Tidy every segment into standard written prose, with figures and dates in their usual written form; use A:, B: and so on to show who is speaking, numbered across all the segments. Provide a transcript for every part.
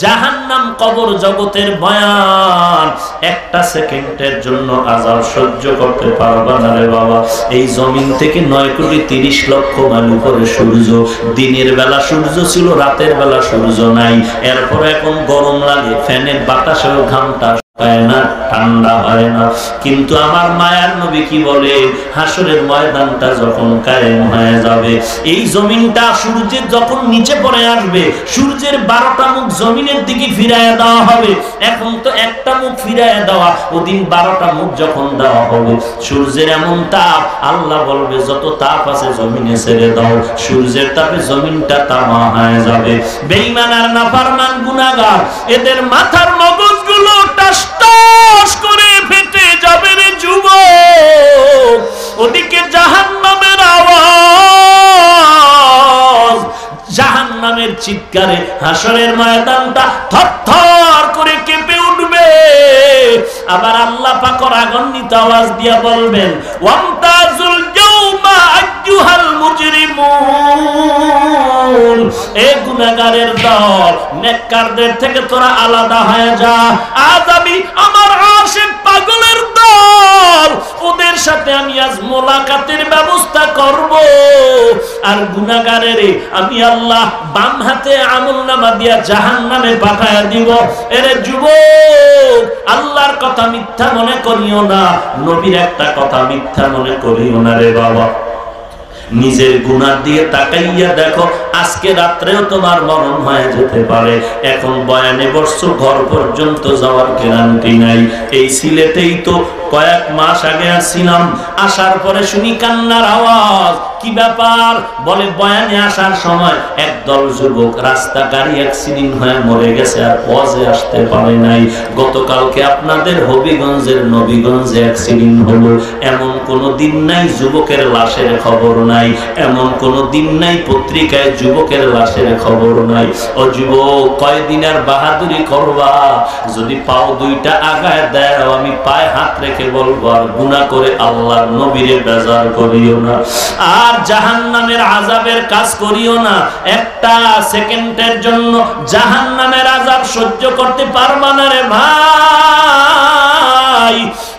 A: জাহান্নাম কবর জগতের ভয়ান, একটা সেকেন্ডের জন্য আযাব সহ্য করতে পারবা না রে বাবা। এই জমিন থেকে 9,30,00,000 মাইল উপরে সূর্য, দিনের বেলা সূর্য ছিল, রাতের বেলা সূর্য নাই। এরপর এখন গরম লাগে, ফ্যানের বাতাসেও ঘামটা হয় না, ঠান্ডা হয় না। কিন্তু আমার মায়ার নবী কি বলে, হাসরের ময়দানটা যখন কায়েম হয়ে যাবে, এই জমিনটা সূর্যের যখন নিচে পড়ে আসবে, সূর্যের 12টা মুখ জমিনের দিকে ফিরাইয়া দেওয়া হবে। এখন তো একটা মুখ ফিরাইয়া দেওয়া, ওদিন 12টা মুখ যখন দেওয়া হবে, সূর্যের এমন তাপ, আল্লাহ বলবে যত তাপ আছে জমিনে ছেড়ে দাও। সূর্যের তাপে জমিনটা তামা হয়ে যাবে। বেঈমান আর নাফরমান গুনাহগার, এদের মাথার মগজগুলো টাস করে ফেটে যাবে রে যুবক। ওদিকে জাহান্নামের আওয়াজ, জাহান্নামের চিৎকারে হাসরের ময়দানটা থরথর করে কেঁপে উঠবে। আবার আল্লাহ পাক রাগান্বিত আওয়াজ দিয়া বলবেন, ওয়ামতাজুল ইয়াউমা আইয়ুহাল মুজরিমুন, এ গুনাহগারের দল, নেককারদের থেকে তোরা আলাদা হয়ে যা। আজ আমি আমার আশিক পাগলের দল, ওদের সাথে আমি আজ মোলাকাতের ব্যবস্থা করব। আর গুনাহগারের আমি আল্লাহ বাম হাতে আমলনামা দিয়া জাহান্নামে পাঠায়া দিব। এরে যুবক, আল্লাহর কথা মিথ্যা মনে করিও না, নবীর একটা কথা মিথ্যা মনে করিও না রে বাবা। নিজের গুনাহ দিয়ে তাকাইয়া দেখো, আজকে রাত্রেও তোমার মরণ হয়ে যেতে পারে। এখন বয়ানে বসছো, ঘর পর্যন্ত যাওয়ার গ্যারান্টি নাই। এই সিলেটেই তো কয়েক মাস আগে আসছিলাম, আসার পরে শুনি কান্নার আওয়াজ। কি ব্যাপার? বলে বয়ানে আসার সময় একদল যুবক রাস্তা গাড়ি অ্যাক্সিডেন্ট হয়ে মরে গেছে, আর ওয়াজে আসতে পারে নাই। গতকালকে আপনাদের হবিগঞ্জের নবীগঞ্জে অ্যাক্সিডেন্ট হলো, এমন কোনো দিন নাই যুবকের লাশের খবর নাই, এমন কোনো দিন নাই পত্রিকায় যুবকের লাশের খবর নাই। ও যুবক, কয়দিন আর বাহাদুরি করবা? যদি পাও দুইটা আগায় দাও, আমি পায়ে হাত রেখে বলবো, আর গুনাহ করে আল্লাহর নবীরে বেজার করিও না, আর জাহান্নামের আযাবের কাজ করিও না। একটা সেকেন্ডের জন্য জাহান্নামের আযাব সহ্য করতে পারবা না রে ভাই।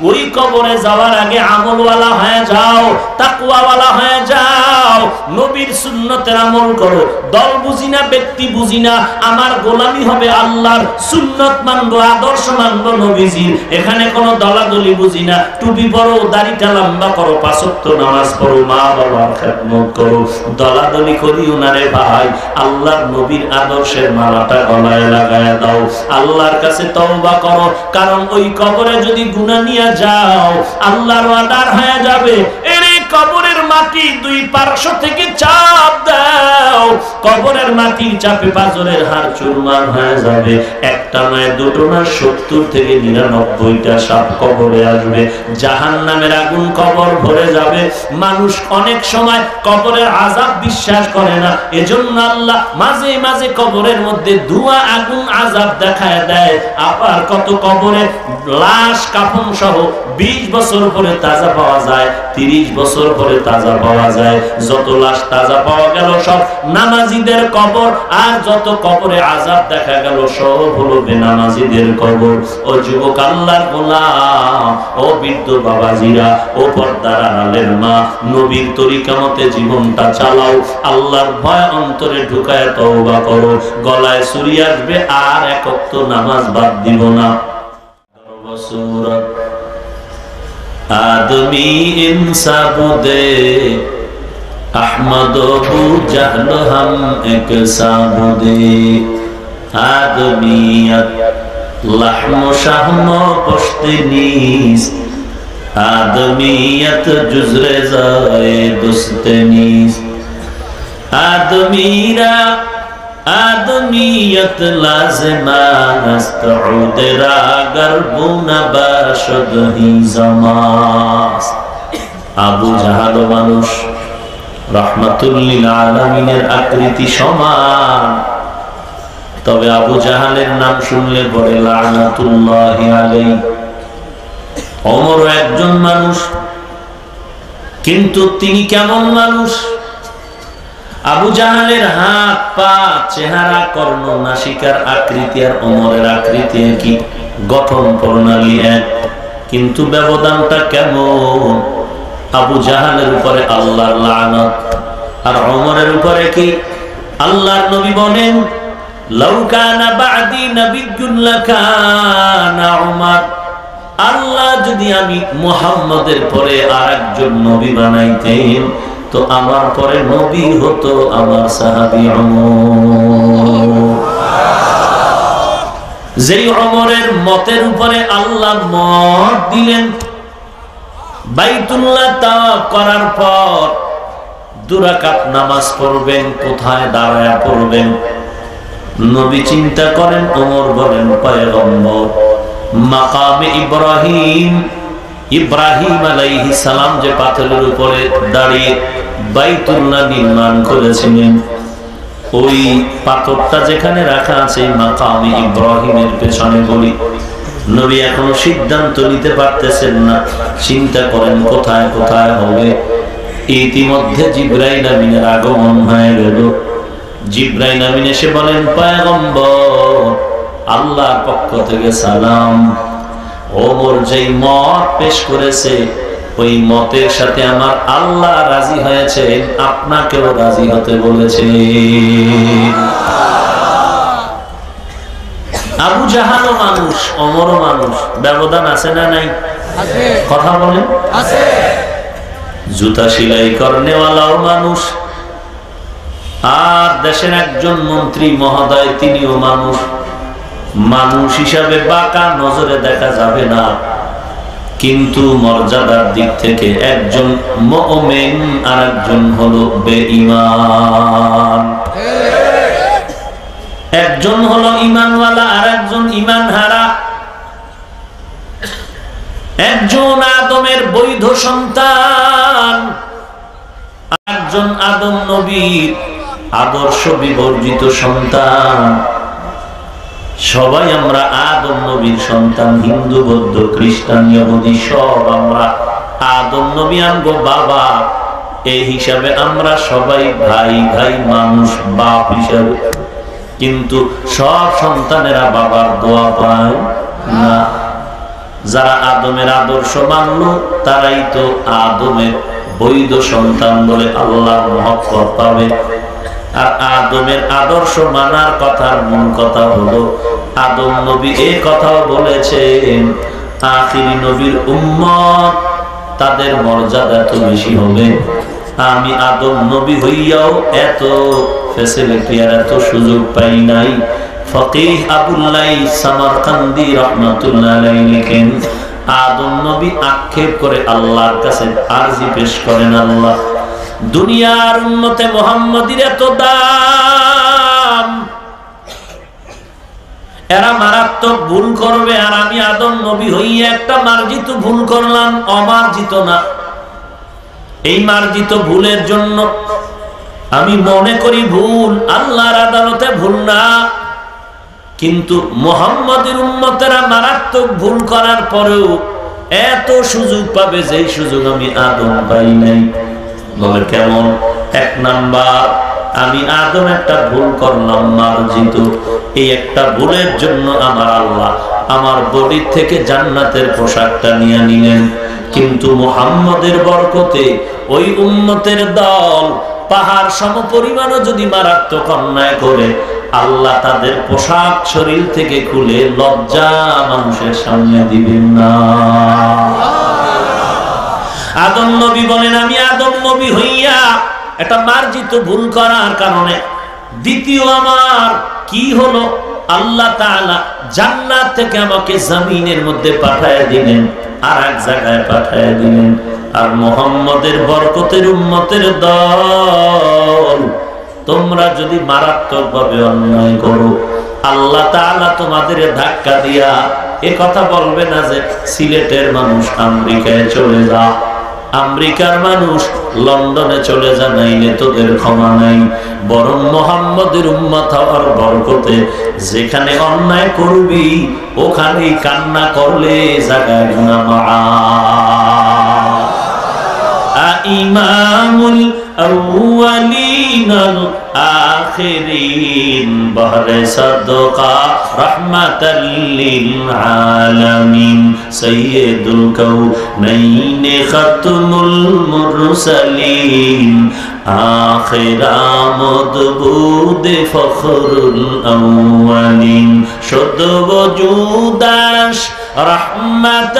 A: ওই কবরে যাওয়ার আগে আমলওয়ালা হয়ে যাও, তাকওয়াওয়ালা হয়ে যাও, নবীর সুন্নতের আমল করো। দল বুঝি না, ব্যক্তি বুঝি না, আমার গোলামি হবে আল্লাহর, সুন্নত মানবো, আদর্শ মানবো নবীজির। এখানে কোনো দলাদলি বুঝি না। টুপি পরো, দাড়িটা লম্বা করো, 5 ওয়াক্ত নামাজ পড়ো, মা বাবার খেদমত করো, দলাদলি করিও না রে ভাই। আল্লাহর নবীর আদর্শের মালাটা গলায় লাগায় দাও, আল্লাহর কাছে তওবা করো। কারণ ওই কবরে যদি গুনাহ নিয়ে যাও, আল্লাহর ওয়াদার হয়ে যাবে। এর কবরের মাটি দুই পার্শ্ব থেকে চাপ দাও, কবরের মাটি চাপে পাঁজরের হাড় চুরমার হয়ে যাবে। একটা নয়, দুটো না, 70 থেকে 99টা সাপ কবরে আসবে। জাহান্নামের আগুন কবর ভরে যাবে। মানুষ অনেক সময় কবরের আযাব বিশ্বাস করে না, এজন্য আল্লাহ মাঝে মাঝে কবরের মধ্যে ধোঁয়া, আগুন, আযাব দেখায় দেয়। আবার কত কবরে লাশ কাফন সহ 20 বছর পরে তাজা পাওয়া যায়, 30 বছর পরে তাজা পাওয়া যায়। যত লাশ তাজা পাওয়া গেল সব নামাজীদের কবর, আর যত কবরে আযাব দেখা গেল সব হলো বেনামাজীদের কবর। ও যুবক, আল্লাহর গোলাম, ও বৃদ্ধ বাবাজিরা, ও পর্দার আড়ালের মা, নবীর তরিকা মতে জীবনটা চালাও। আল্লাহর ভয় অন্তরে ঢুকায় তওবা করো। গলায় ছুরি আসবে, আর এক ওয়াক্ত নামাজ বাদ দিব না। आदमी इंसाफ दे अहमद अबू जहल हम एक साबुदे आदमियत लहम शहम पुश्तनीस आदमियत जुज़रे ज़ाए दुस्तनीस आदमीरा आदमियत लाज़िमानस्त उदरा गर्बुन बाशद ही ज़मास। আবু জাহাল মানুষ রাহমাতুল লিল আলামিনের আকৃতি সমান, তবে আবু জাহালের নাম শুনলে পরে লানাতুল্লাহি আলাইহি। ওমর একজন মানুষ, কিন্তু তিনি কেমন মানুষ? আবু জাহালের হাত পা চেহারা কর্ণ নাসিকার আকৃতি আর ওমরের আকৃতি কি গঠন প্রণালী এক, কিন্তু ব্যবধানটা কেমন? আবু জাহালের উপরে আল্লাহর লানত আর ওমরের উপরে কি? আল্লাহর নবী বলেন লাউ কানা বা'দি নাবিয়্যুন লাকানা উমর, আল্লাহ যদি আমি মুহাম্মদের পরে আরেকজন নবী বানাইতেন তো আমার পরে নবী হতো আমার সাহাবী ওমর। যেই ওমরের মতের উপরে আল্লাহ মত দিলেন, বাইতুল্লাহ তাওয়াফ করার পর 2 রাকাত নামাজ পড়বেন, কোথায় দাঁড়ায়া পড়বেন? নবী চিন্তা করেন, ওমর বলেন পয়গম্বর মাকামে ইব্রাহিম আলাইহিস সালাম যে পাথরের উপরে দাঁড়িয়ে বাইতুল্লাহ নির্মাণ করেছিলেন, ওই পাথরটা যেখানে রাখা আছে মাকামে ইব্রাহিমের পেছনে বলি। নবী এখনো সিদ্ধান্ত নিতে পারতেছেন না, চিন্তা করেন কোথায় কোথায় হবে। ইতিমধ্যে জিবরাইল আমিনের আগমন হয়ে গেল। জিবরাইল আমিন এসে বলেন পয়গম্বর আল্লাহর পক্ষ থেকে সালাম, ওমর যেই মত পেশ করেছে ওই মতের সাথে আমার আল্লাহ রাজি হয়েছে, আপনাকেও রাজি হতে বলেছে। আবু জাহালও মানুষ, ওমরও মানুষ, ব্যবধান আছে না নাই? কথা বলেন। জুতা সেলাই করনেওয়ালাও মানুষ, আর দেশের একজন মন্ত্রী মহোদয় তিনিও মানুষ। মানুষ হিসাবে বাঁকা নজরে দেখা যাবে না, কিন্তু মর্যাদার দিক থেকে একজন মুমিন আর একজন হলো বেঈমান। একজন হলো ঈমানওয়ালা আর একজন ঈমানহারা। একজন আদমের বৈধ সন্তান, একজন আদম নবীর আদর্শ বিবর্জিত সন্তান। সবাই আমরা আদম নবীর সন্তান, হিন্দু বৌদ্ধ খ্রিস্টান ইহুদি সব আমরা আদম নবী আমগো বাবা। এই হিসাবে আমরা সবাই ভাই ভাই মানুষ বাপ হিসাবে, কিন্তু সব সন্তানেরা বাবার দোয়া পায় না। যারা আদমের আদর্শ মানল তারাই তো আদমের বৈধ সন্তান বলে আল্লাহর মহব্বত পাবে। আর আদমের আদর্শ মানার কথার মূল কথা হলো, আদম নবী এই কথাও বলেছেন আখিরি নবীর উম্মত তাদের মর্যাদা এত বেশি হবে। আমি আদম নবী হইয়াও এত ফ্যাসিলিটি আর এত সুযোগ পাই নাই। ফকিহ আবুল্লাহ সামারকান্দি রাহমাতুল্লাহ আলাইহি লিখেন, আদম নবী আক্ষেপ করে আল্লাহর কাছে আরজি পেশ করেন, আল্লাহ দুনিয়ার উম্মতে মুহাম্মাদীর এত দাম, এরা মারাত্মক ভুল করবে, আর আমি আদম নবী হইয়া একটা মার্জিত ভুল করলাম, অমার্জিত না। এই মার্জিত ভুলের জন্য আমি মনে করি ভুল, আল্লাহর আদালতে ভুল না, কিন্তু মুহাম্মাদের উম্মতেরা মারাত্মক ভুল করার পরেও এত সুযোগ পাবে যেই সুযোগ আমি আদম পাই নাই। বলে কেমন? 1 নাম্বার, আমি আদম একটা ভুল করলাম মার্জিত, এই একটা ভুলের জন্য আমার আল্লাহ আমার বডি থেকে জান্নাতের পোশাকটা নিয়ে নিলেন। কিন্তু মুহাম্মাদের বরকতে ওই উম্মতের দল পাহাড় সমপরিমাণও যদি মারাত্মক অন্যায় করে, আল্লাহ তাদের পোশাক শরীর থেকে খুলে লজ্জা মানুষের সামনে দিবেন না। আদম নবী বলেন, আমি আদম নবী হইয়া একটা মার্জিত ভুল করার কারণে দ্বিতীয় আমার কি হলো, আল্লাহ তাআলা জান্নাত থেকে আমাকে জমিনের মধ্যে পাঠায় দিলেন, আর এক জায়গায় পাঠায় দিলেন। আর মুহাম্মাদের বরকতের উম্মতের দল, তোমরা যদি মারাত্মকভাবে অন্যায় করো, আল্লাহ তাআলা তোমাদের ধাক্কা দিয়া এ কথা বলবে না যে সিলেটের মানুষ আমেরিকায় চলে যা, আমেরিকার মানুষ লন্ডনে চলে যা, নাইলে তোদের ক্ষমা নাই। বরং মুহাম্মাদের উম্মত হওয়ার বরকতে যেখানে অন্যায় করবি ওখানেই কান্না করলে জায়গায় গুনাহ মাআফ। ইমামুল الأولين الآخرين بحر صدقة رحمة للعالمين سيد الكونين ختم المرسلين آخر مدبود فخر الأولين شد وجوداش رحمة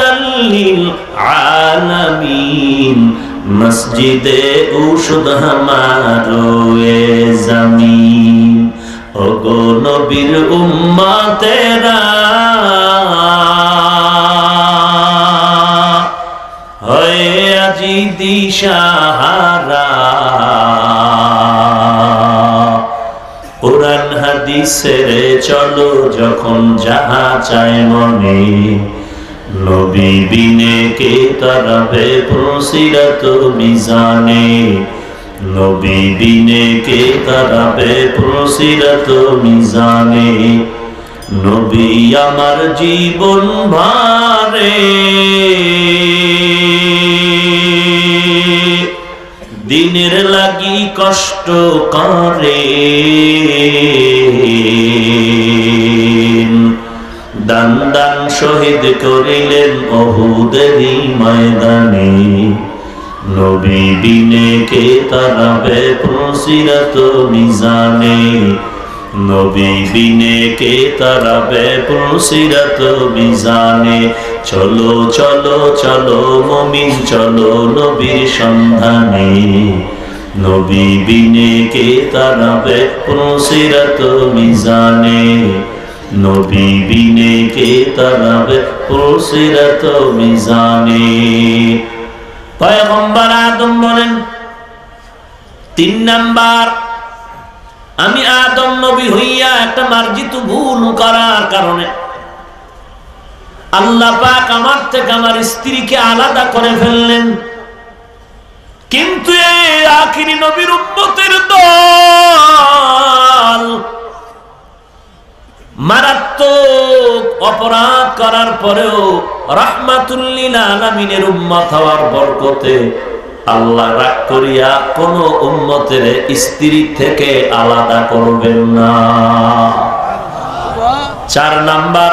A: للعالمين مسجد اوشد हमारो ए जमीन ओगो नबीर उम्मतेरा होए আজি দিশাহারা কুরআন হাদিসের চলো যখন যাহা চায় মনে নবী বিনে কে তরবে পুরসিরত মিজানে নবী বিনে কে তরবে পুরসিরত মিজানে নবী আমার জীবন ভারে দিনের লাগি কষ্ট করে দান দান শহীদ করিলেন উহুদেরই ময়দানে নবী বিনে কে তারাবে পুরসিরত মিজানে নবী বিনে কে তারাবে পুরসিরত মিজানে চলো চলো চলো মুমিন চলো নবীর সন্ধানে নবী বিনে কে তারাবে পুরসিরত মিজানে নবী বিনে কে তারাবে পুরসিরত মিজানে পয়গম্বর আদম বলেন 3 নাম্বার আমি আদম নবী হইয়া একটা মার্জিত ভুল করার কারণে আল্লাহ পাক আমার থেকে আমার স্ত্রীকে আলাদা করে ফেললেন কিন্তু এই আখিরি নবীর উম্মতের দল মারাত্মক অপরাধ করার পরেও রাহমাতুল লিল আলামিনের উম্মত হওয়ার বরকতে আল্লাহ রাগ করিয়া কোন উম্মতের স্ত্রী থেকে আলাদা করবেন না 4 নাম্বার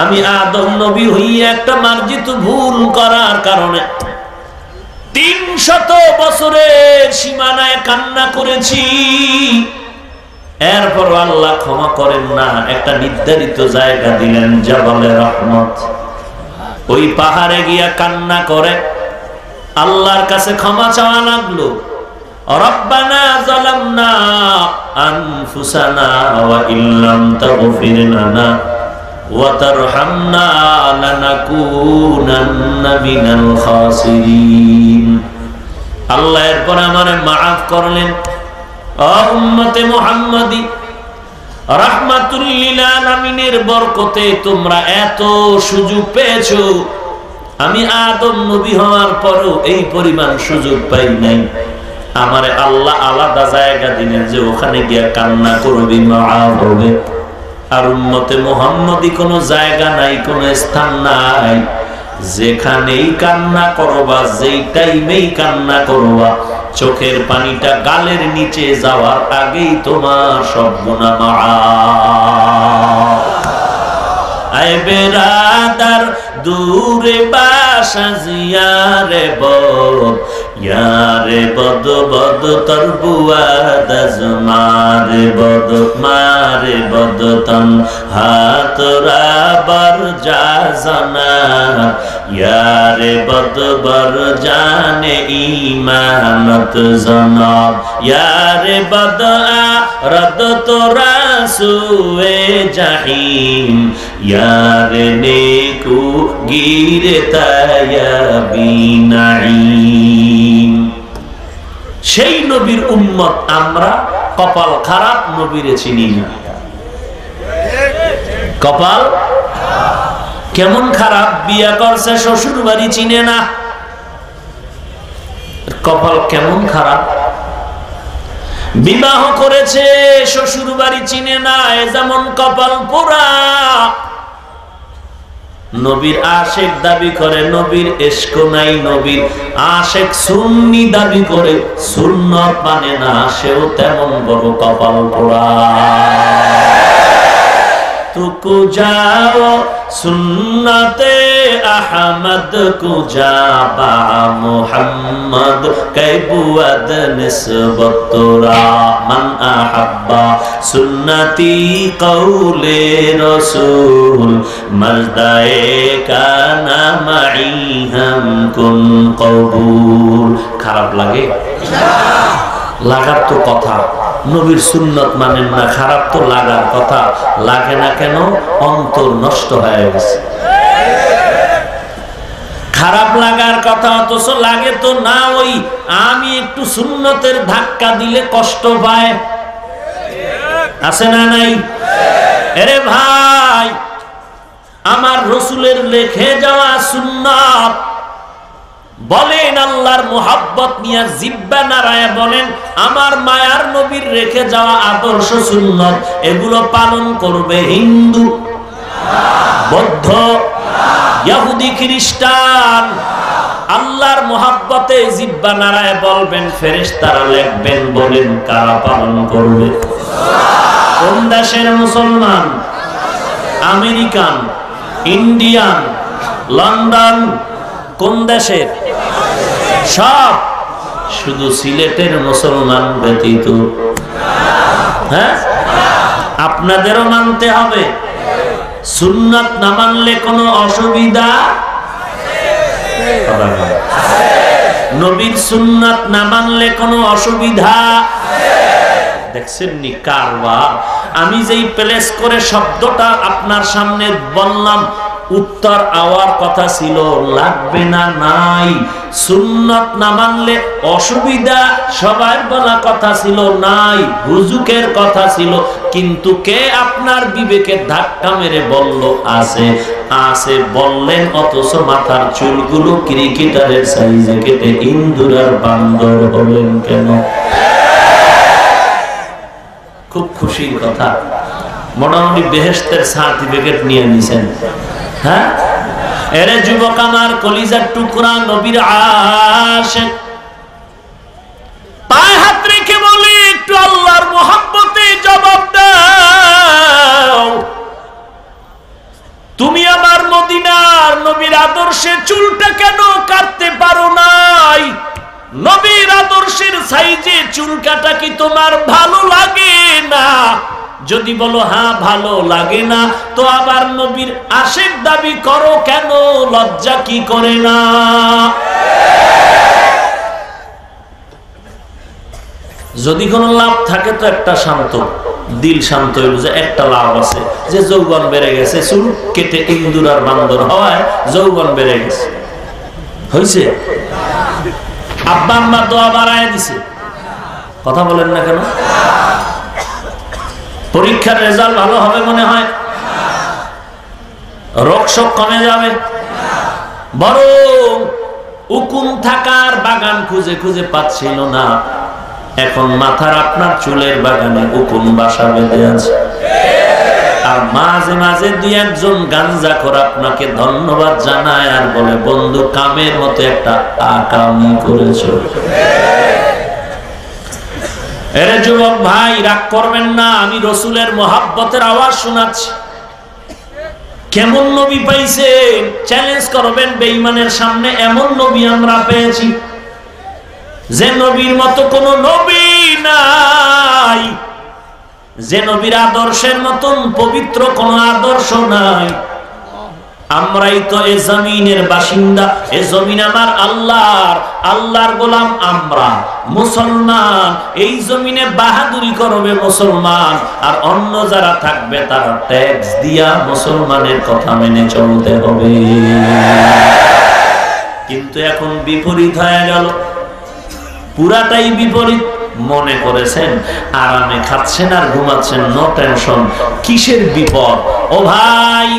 A: আমি আদম নবী হইয়া একটা মার্জিত ভুল করার কারণে 300 বছরের সীমানায় কান্না করেছি এরপর আল্লাহ ক্ষমা করেন না একটা নির্ধারিত জায়গা দিলেন জাবালে রহমত ওই পাহাড়ে গিয়া কান্না করে আল্লাহর কাছে ক্ষমা চাওয়া লাগলো রব্বানা যালামনা আনফুসানা ওয়া ইল্লাম তাগফির লানা ওয়া তারহামনা লানাকুনান্না মিনাল খাসিরিন আল্লাহ এরপর আমারে maaf করলেন ও উম্মতে মুহাম্মাদি রাহমাতুল লিল আলামিনের বরকতে তোমরা এত সুযোগ পেয়েছো আমি আদম নবী হওয়ার পরও এই পরিমাণ সুযোগ পাই নাই আমারে আল্লাহ আলাদা জায়গা দিলেন যে ওখানে গিয়া কান্না করবি maaf হবে আর উম্মতে মুহাম্মাদি কোনো জায়গা নাই কোনো স্থান নাই যেখানেই কান্না করবা যেই টাইমেই কান্না করবা চোখের পানিটা গালের নিচে যাওয়ার আগেই তোমার সব গুনাহ মাফ আয় বেরাদার দূরে বাসা জিয়ারে বদ ইয়ারে বদ বদ তর বুয়াদ মারে বদ তন হাতরা বর জানা ইয়ারে বদ বর জানে ইমানত জনাব ইয়ারে বদ রদ তোরা সুয়ে জাহিম ইয়ারে নেকু গিরে তায়াবি নাঈম সেই নবীর উম্মত আমরা কপাল খারাপ নবীরে চিনি না কপাল কেমন খারাপ বিয়া করছে শ্বশুর বাড়ি চিনে না কপাল কেমন খারাপ বিবাহ করেছে শ্বশুর বাড়ি চিনে না যেমন কপাল পোড়া নবীর আশেক দাবি করে, নবীর ইশক নাই। নবীর আশেক সুন্নি দাবি করে, সুন্নত মানে না, সেও তেমন বড় কপাল পোড়া। तुको जाओ सुन्नते अहमद को जाबा मुहम्मद कैबुअद निस्बत तोरा मन अहब्बा सुन्नती कौले रसूल मर्दाए काना माई हम कुन कबूल। খারাপ লাগে? লাগার তো কথা, নবীর সুন্নত মানেন না, খারাপ তো লাগার কথা। লাগে না কেন? অন্তর নষ্ট হয়ে গেছে। খারাপ লাগার কথা, অথচ লাগে তো না। ওই আমি একটু সুন্নতের ধাক্কা দিলে কষ্ট পায়, আছে না নাই? আরে ভাই, আমার রসুলের লেখে যাওয়া সুন্নাত বলেন, আল্লাহর মোহাব্বত নিয়ে জিব্বা নাড়ায় বলেন, আমার মায়ার নবীর রেখে যাওয়া আদর্শ সুন্নত, এগুলো পালন করবে হিন্দু, বৌদ্ধ, ইহুদি, খ্রিস্টান। আল্লাহর মোহাব্বতে জিব্বা নাড়ায় বলবেন, ফেরেশতারা লিখবেন। বলেন কারা পালন করবে? কোন দেশের মুসলমান? আমেরিকান, ইন্ডিয়ান, লন্ডন, কোন দেশের? সব। শুধু সিলেটের মুসলমান ব্যতীত। হ্যাঁ, আপনাদেরও মানতে হবে। সুন্নাত না মানলে কোনো অসুবিধা? নবীর সুন্নাত না মানলে কোনো অসুবিধা? দেখছেন নি কারবার? আমি যেই প্লেস করে শব্দটা আপনার সামনে বললাম, উত্তর আওয়ার কথা ছিল, লাগবে না নাই। সুন্নাত না মানলে অসুবিধা, সবার বলা কথা ছিল নাই, হুজুকের কথা ছিল। কিন্তু কে আপনার বিবেকে ধাক্কা মেরে বলল আছে? আছে বললেন, অথচ মাথার চুলগুলো ক্রিকেটারের সাইজে কেটে ইন্দুরার বান্দর হলেন কেন? খুব খুশির কথা, মোটামুটি বেহেশতের সার্টিফিকেট নিয়ে নিছেন। হ্যাঁ, এরে যুবক আমার, কলিজার টুকরা, নবীর আশিক, পায়ে হাত রেখে বলি, একটু আল্লাহর মোহাব্বতে জবাব দাও। তুমি আমার মদিনার নবীর আদর্শে চুলটা কেন কাটতে পারো নাই? নবীর আদর্শের সাইজে চুল কাটা কি তোমার ভালো লাগে না? যদি বলো হ্যাঁ ভালো লাগে না, তো আবার নবীর আশিক দাবি করো কেন? লজ্জা কি করে না? যদি কোনো লাভ থাকে তো একটা শান্ত দিল, শান্ত হইল যে একটা লাভ আছে, যে যৌবন বেড়ে গেছে, চুল কেটে ইন্দুর আর বান্দর হওয়ায় যৌবন বেড়ে গেছে। হয়েছে? আব্বা আম্মা দোয়া বাড়ায় দিছে, কথা বলেন না কেন? পরীক্ষার রেজাল্ট ভালো হবে মনে হয়, রোগ শোক কমে যাবে, বরং উকুন থাকার বাগান খুঁজে খুঁজে পাচ্ছিল না, এখন মাথার আপনার চুলের বাগানে উকুন বাসা বেঁধে আছে। আর মাঝে মাঝে দুই একজন গাঞ্জাখোর আপনাকে ধন্যবাদ জানায় আর বলে, বন্ধু কামের মতো একটা আকামি করেছো। এরে যুবক ভাই, রাগ করবেন না, আমি রসুলের মোহাব্বতের আওয়াজ শোনাচ্ছি। কেমন নবী পাইছেন? চ্যালেঞ্জ করবেন বেঈমানের সামনে। এমন নবী আমরা পেয়েছি যে নবীর মতো কোন নবী নাই, যে নবীর আদর্শের মতন পবিত্র কোন আদর্শ নাই। আমরাই তো এ জমিনের বাসিন্দা, এ জমিন আমার আল্লাহর, আল্লাহর গোলাম আমরা মুসলমান। এই জমিনে বাহাদুরি করবে মুসলমান, আর অন্য যারা থাকবে তারা ট্যাক্স দিয়া মুসলমানের কথা মেনে চলতে হবে। কিন্তু এখন বিপরীত হয়ে গেল, পুরাটাই বিপরীত। মনে করেছেন আরামে খাচ্ছেন আর ঘুমাচ্ছেন, নো টেনশন। কিসের বিপদ? ও ভাই,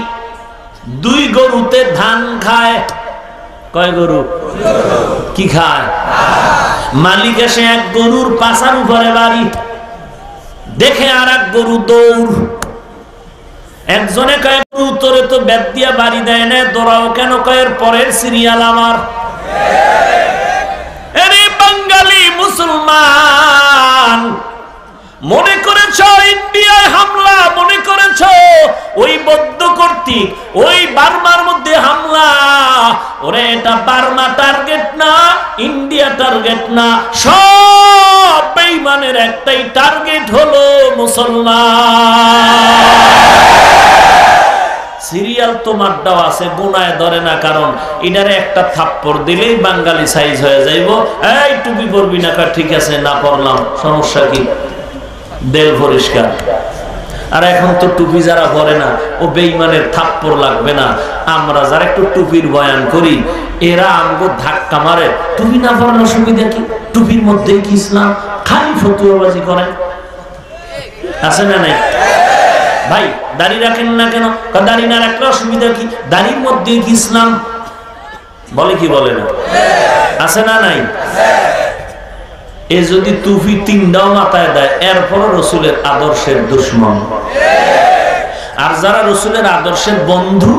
A: দুই গরুতে ধান খায়। কয় গরু? কি খায়? মালিক এসে এক গরুর পাছার উপরে বাড়ি, দেখে আর এক গরু দৌড়। একজনে কয় গরু তোরে তো ব্যাট দিয়া বাড়ি দেয় না, দৌড়াও কেন? কয়ের পরের সিরিয়াল আমার। আরে বাঙালি মুসলমান, মনে করেছ ইন্ডিয়ায় হামলা, মনে করেছ ওই বৌদ্ধ কর্তৃক ওই বার্মার মধ্যে হামলা, ওরে এটা বার্মা টার্গেট না, ইন্ডিয়া টার্গেট না, সব বেঈমানের একটাই টার্গেট হলো মুসলমান। সিরিয়াল তোমার দেওয়া আছে, গুনায় ধরে না, কারণ এটারে একটা থাপ্পড় দিলেই বাঙালি সাইজ হয়ে যাইব। এই টুপি পরবি না, ঠিক আছে না পরলাম, সমস্যা কি? দেল পরিষ্কার। আর এখন তো টুপি যারা পরে না, ও বেঈমানের থাপ্পড় লাগবে না। আমরা যারা একটু টুপির বয়ান করি, এরা আমগো ধাক্কা মারে, টুপি না পরার অসুবিধা কি? টুপির মধ্যেই কি ইসলাম? খালি ফতুয়াবাজি করেন, আছে না নাই? ভাই দাড়ি রাখেন না কেন? দাড়ি না রাখলে অসুবিধা কি? দাড়ির মধ্যেই কি ইসলাম? বলে কি বলে না? আছে না নাই? এ যদি টুপি তিনটাও মাথায় দেয়, এরপরও রসুলের আদর্শের দুশ্মন। আর যারা রসুলের আদর্শের বন্ধু,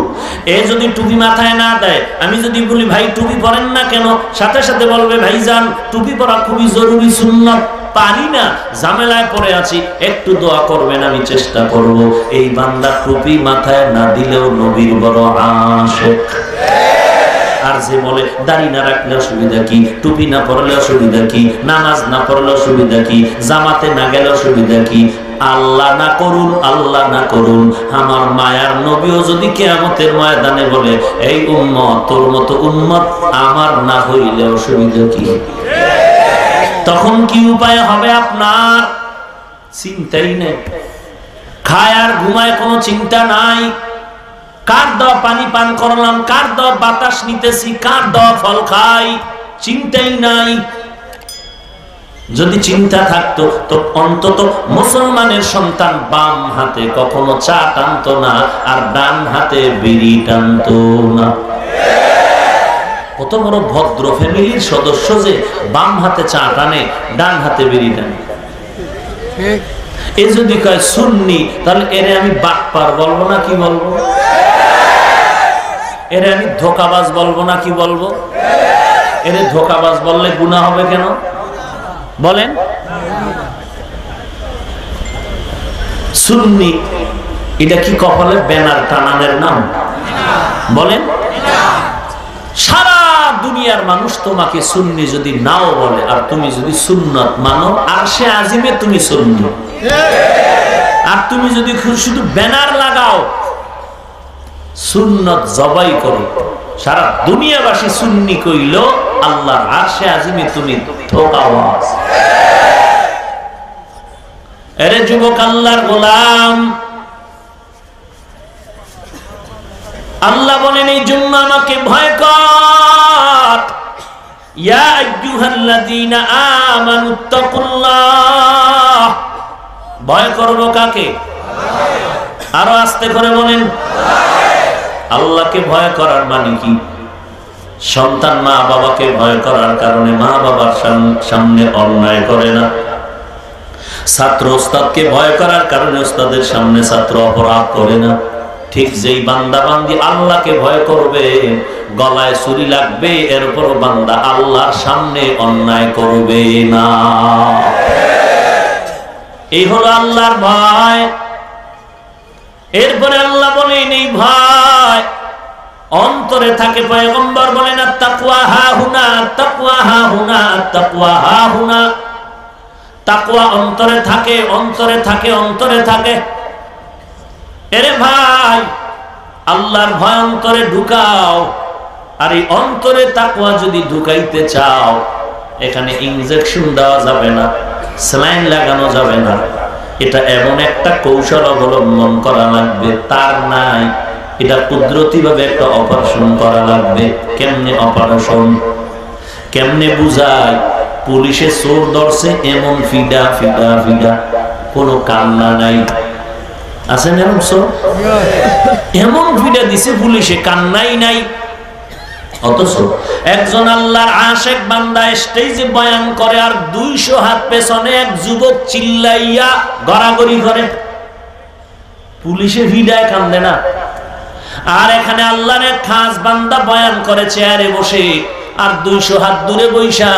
A: এ যদি টুপি মাথায় না দেয়, আমি যদি বলি ভাই টুপি পরেন না কেন, সাথে সাথে বলবে ভাইজান টুপি পরা খুবই জরুরি সুন্নাত, পারি না, ঝামেলায় পড়ে আছি, একটু দোয়া করবেন, আমি চেষ্টা করব। এই বান্দা টুপি মাথায় না দিলেও নবীর বড় আশিক। আর যে বলে দাড়ি না রাখলে অসুবিধা কি, টুপি না পরলে অসুবিধা কি, নামাজ না পড়লে অসুবিধা কি, জামাতে না গেলে অসুবিধা কি, আল্লাহ না করুন, আল্লাহ না করুন, আমার মায়ার নবীও যদি কিয়ামতের ময়দানে বলে এই উম্মত তোর মতো উম্মত আমার না হইলে অসুবিধা কি, তখন কি উপায় হবে আপনার? চিন্তাই নেই, খায় আর ঘুমায় কোনো চিন্তা নাই, কার দেওয়া পানি পান করলাম, কার দেওয়া বাতাস নিতেছি, কার দেওয়া ফল খাই, চিন্তাই নাই। যদি চিন্তা থাকতো তো অন্তত মুসলমানের সন্তান বাম হাতে কখনো চা টানতো না, আর ডান হাতে বিড়ি টানতো না। কত বড় ভদ্র ফ্যামিলির সদস্য যে বাম হাতে চা টানে, ডান হাতে বিড়ি টানে। এ যদি কয় সুন্নি, তাহলে এরে আমি বাটপার বলবো না কি বলবো? এরে আমি ধোকাবাজ বলবো না কি বলবো? এরে ধোকাবাজ বললে গুনাহ হবে কেন বলেন? সুন্নি এটা কি কপালে ব্যানার টানানোর নাম বলেন? সারা দুনিয়ার মানুষ তোমাকে সুন্নি যদি নাও বলে, আর তুমি যদি সুন্নত মানো, আর সে আজিমে তুমি সুন্নি, আর তুমি যদি শুধু ব্যানার লাগাও সুন্নত জবাই করো, সারা দুনিয়াবাসী সুন্নি কইল, আল্লাহর আরশে আজিমে তুমি ধোঁকাবাজ। এরে যুবক আল্লাহর গোলাম, আল্লাহ বলেন এই জন্য আমাকে ভয় কর, ইয়া আইয়ুহাল্লাযীনা আমানুত্তাকুল্লাহ। ভয় করব কাকে? আরো আস্তে করে বলেন। আল্লাহকে ভয় করার মানে কি? সন্তান মা বাবাকে ভয় করার কারণে মা বাবার সামনে অন্যায় করে না, ছাত্র ওস্তাদকে ভয় করার কারণে ওস্তাদের সামনে ছাত্র অপরাধ করে না। ঠিক যেই বান্দা বান্দি আল্লাহকে ভয় করবে, গলায় ছুরি লাগবে, এরপরও বান্দা আল্লাহর সামনে অন্যায় করবে না। এই হলো আল্লাহর ভয়। এরপরে আল্লাহ বলেন এই ভয় অন্তরে থাকে। পয়গম্বর বলেন আত-তাকওয়া হাহুনা, তাকওয়া হাহুনা, তাকওয়া হাহুনা। তাকওয়া অন্তরে থাকে, অন্তরে থাকে, অন্তরে থাকে। এরে ভাই, আল্লাহর ভয় অন্তরে ঢুকাও। আর এই অন্তরে তাকওয়া যদি ঢুকাইতে চাও, এখানে ইনজেকশন দেওয়া যাবে না, স্যালাইন লাগানো যাবে না। এটা এমন একটা কৌশল অবলম্বন করা লাগবে, তার নাই, এটা কুদরতি ভাবে একটা অপারেশন করা লাগবে। কেমনে অপারেশন? কেমনে বুঝায়? পুলিশে চোর ধরছে, এমন ফিডা ফিডা ফিডা, কোনো কান্না নাই, আছে না এমন চোর? এমন ফিডা দিছে পুলিশে, কান্নাই নাই। অথচ একজন আল্লাহর আশিক বান্দা স্টেজে বয়ান করে, আর 200 হাত পেছনে এক যুবক চিল্লাইয়া গড়াগড়ি করে, পুলিশে ভিড়ায় কান্দে না। আর এখানে আল্লাহর এক খাস বান্দা বয়ান করে চেয়ারে বসে, আর 200 হাত দূরে বৈশা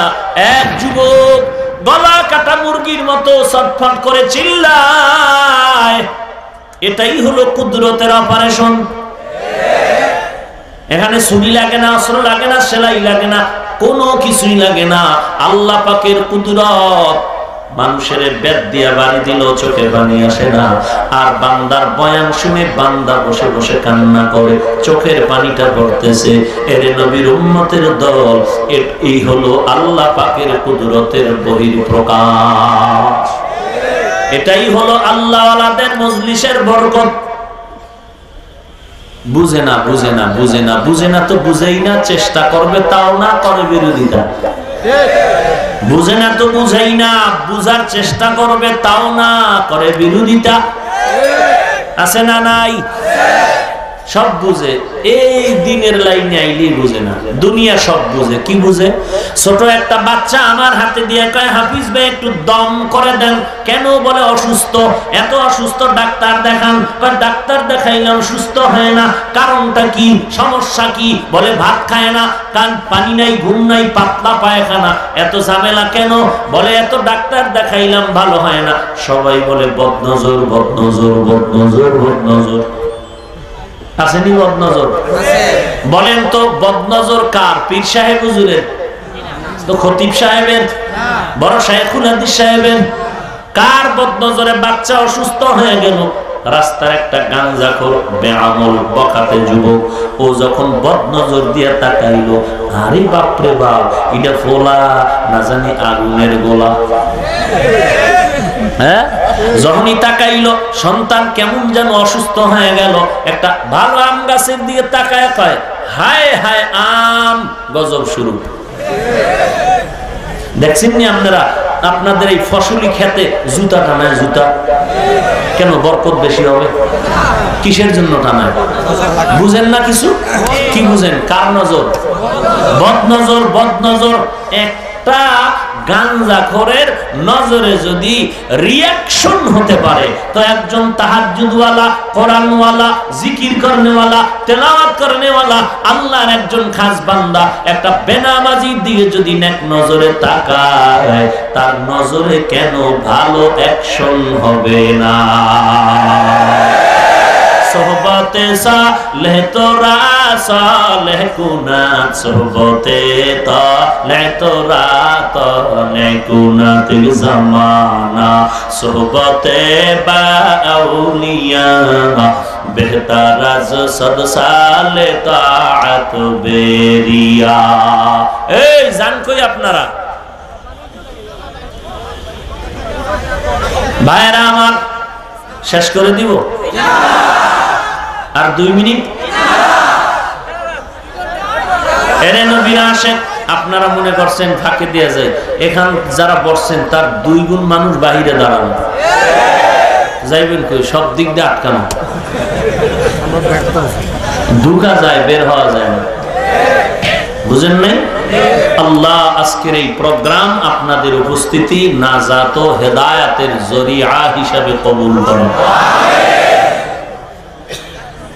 A: এক যুবক গলা কাটা মুরগির মতো ছটফট করে চিল্লায়। এটাই হলো কুদরতের অপারেশন। এখানে ছুরি লাগে না, অস্ত্র লাগে না, সেলাই লাগে না, কোনো কিছুই লাগে না। আল্লাহ পাকের কুদরত। মানুষের বেদ দিয়া বাড়ি দিল, চোখে পানি আসে না। আর বান্দার বয়ান শুনে বান্দা বসে বসে কান্না করে, চোখের পানিটা পড়তেছে। এর নবীর উম্মতের দল, এই হলো আল্লাহ পাকের কুদরতের বহিঃপ্রকাশ। এটাই হলো আল্লাহওয়ালাদের মজলিসের বরকত। বুঝে না, বুঝে না, বুঝে না, বুঝে না তো বুঝেই না, চেষ্টা করবে তাও না, করে বিরোধিতা। বুঝে না তো বুঝেই না, বুঝার চেষ্টা করবে তাও না, করে বিরোধিতা। আছে না নাই? সব বুঝে, এই দিনের লাইনে আইলেই বুঝে না। দুনিয়া সব বুঝে। কি বুঝে? ছোট একটা বাচ্চা আমার হাতে দিয়ে কয়, হাফিজ ভাই একটু দম করে দেন। কেন? বলে অসুস্থ। এত অসুস্থ, ডাক্তার দেখান। ডাক্তার দেখাইলাম, সুস্থ হয় না। কারণটা কি? সমস্যা কি? বলে ভাত খায় না, কান পানি নাই, ঘুম নাই, পাতলা পায়খানা। এত ঝামেলা কেন? বলে এত ডাক্তার দেখাইলাম, ভালো হয় না। সবাই বলে বদনজর, বদনজর, বদনজর, বদনজর। আসেনি বদনজর? বলেন তো বদনজর কার? পীর সাহেব হুজুরের? তো খতিব সাহেবের? বড় শাইখুল হাদিস সাহেবের? কার বদনজরে? বাচ্চা অসুস্থ হয়ে গেল, রাস্তার একটা গাঞ্জাখোর বেআমল বখাতে যুবক, ও যখন বদনজর দিয়ে তাকাইলো, আরে বাপরে বাপ, এটা ফোলা না জানি আগুনের গোলা। হ্যাঁ, যখনই তাকাইলো, সন্তান কেমন যেন অসুস্থ হয়ে গেল। একটা ভালো আম গাছের দিকে তাকায় কয়, হায় হায় আম, গজব শুরু। দেখছেন নি আপনারা? আপনাদের এই ফসলি খেতে জুতা টানায়। জুতা কেন? বরকত বেশি হবে। কিসের জন্য টানায়? বুঝেন না কিছু? কি বুঝেন? কার নজর? বদনজর। বদনজর একটা গাঞ্জাখোরের নজরে যদি রিঅ্যাকশন হতে পারে, তো একজন তাহাজ্জুদওয়ালা, কোরআনওয়ালা, জিকির করনেওয়ালা, তেলাওয়াত করনেওয়ালা, আল্লাহর একজন খাস বান্দা একটা বেনামাজির দিকে যদি নেক নজরে তাকায়, তার নজরে কেন ভালো অ্যাকশন হবে না? সোহবতে সালেহ তোরা সালেহ কুনাত, সোহবতে তালেহ তোরা তালেহ কুনাত জামানা, সোহবতে বা আউলিয়া বেহতার আজ সদ সালে তাআত বেরিয়া। এই জান কই আপনারা? ভাইরা আমার, শেষ করে দিব আর 2 মিনিট। এরে নবীরা আসেন। আপনারা মনে করছেন ফাঁকে দেয়া যায়? এখান যারা বসছেন তার 2 গুণ মানুষ বাহিরে দাঁড়ানো। যাইবেন কই? সব দিক দিয়ে আটকানো, ঢুকা যায়, বের হওয়া যায় না। বুঝেন নাই? আল্লাহ আজকের এই প্রোগ্রাম আপনাদের উপস্থিতি নাজাত ও হেদায়েতের জরিয়া হিসাবে কবুল করুন।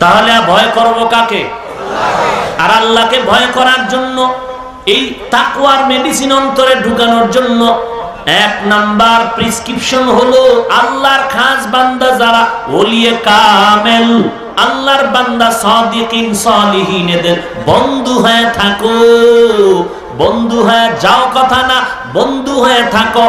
A: তাহলে ভয় করব কাকে? আর আল্লাহকে ভয় করার জন্য, এই তাকওয়ার মেডিসিন অন্তরে ঢুকানোর জন্য 1 নাম্বার প্রেসক্রিপশন হলো আল্লাহর খাস বান্দা যারা ওলিয়ে কামেল, আল্লাহর বান্দা সাদিকিন সালিহিন, এদের বন্ধু হয়ে থাকো। বন্ধু হয়ে যাও কথা না, বন্ধু হয়ে থাকো।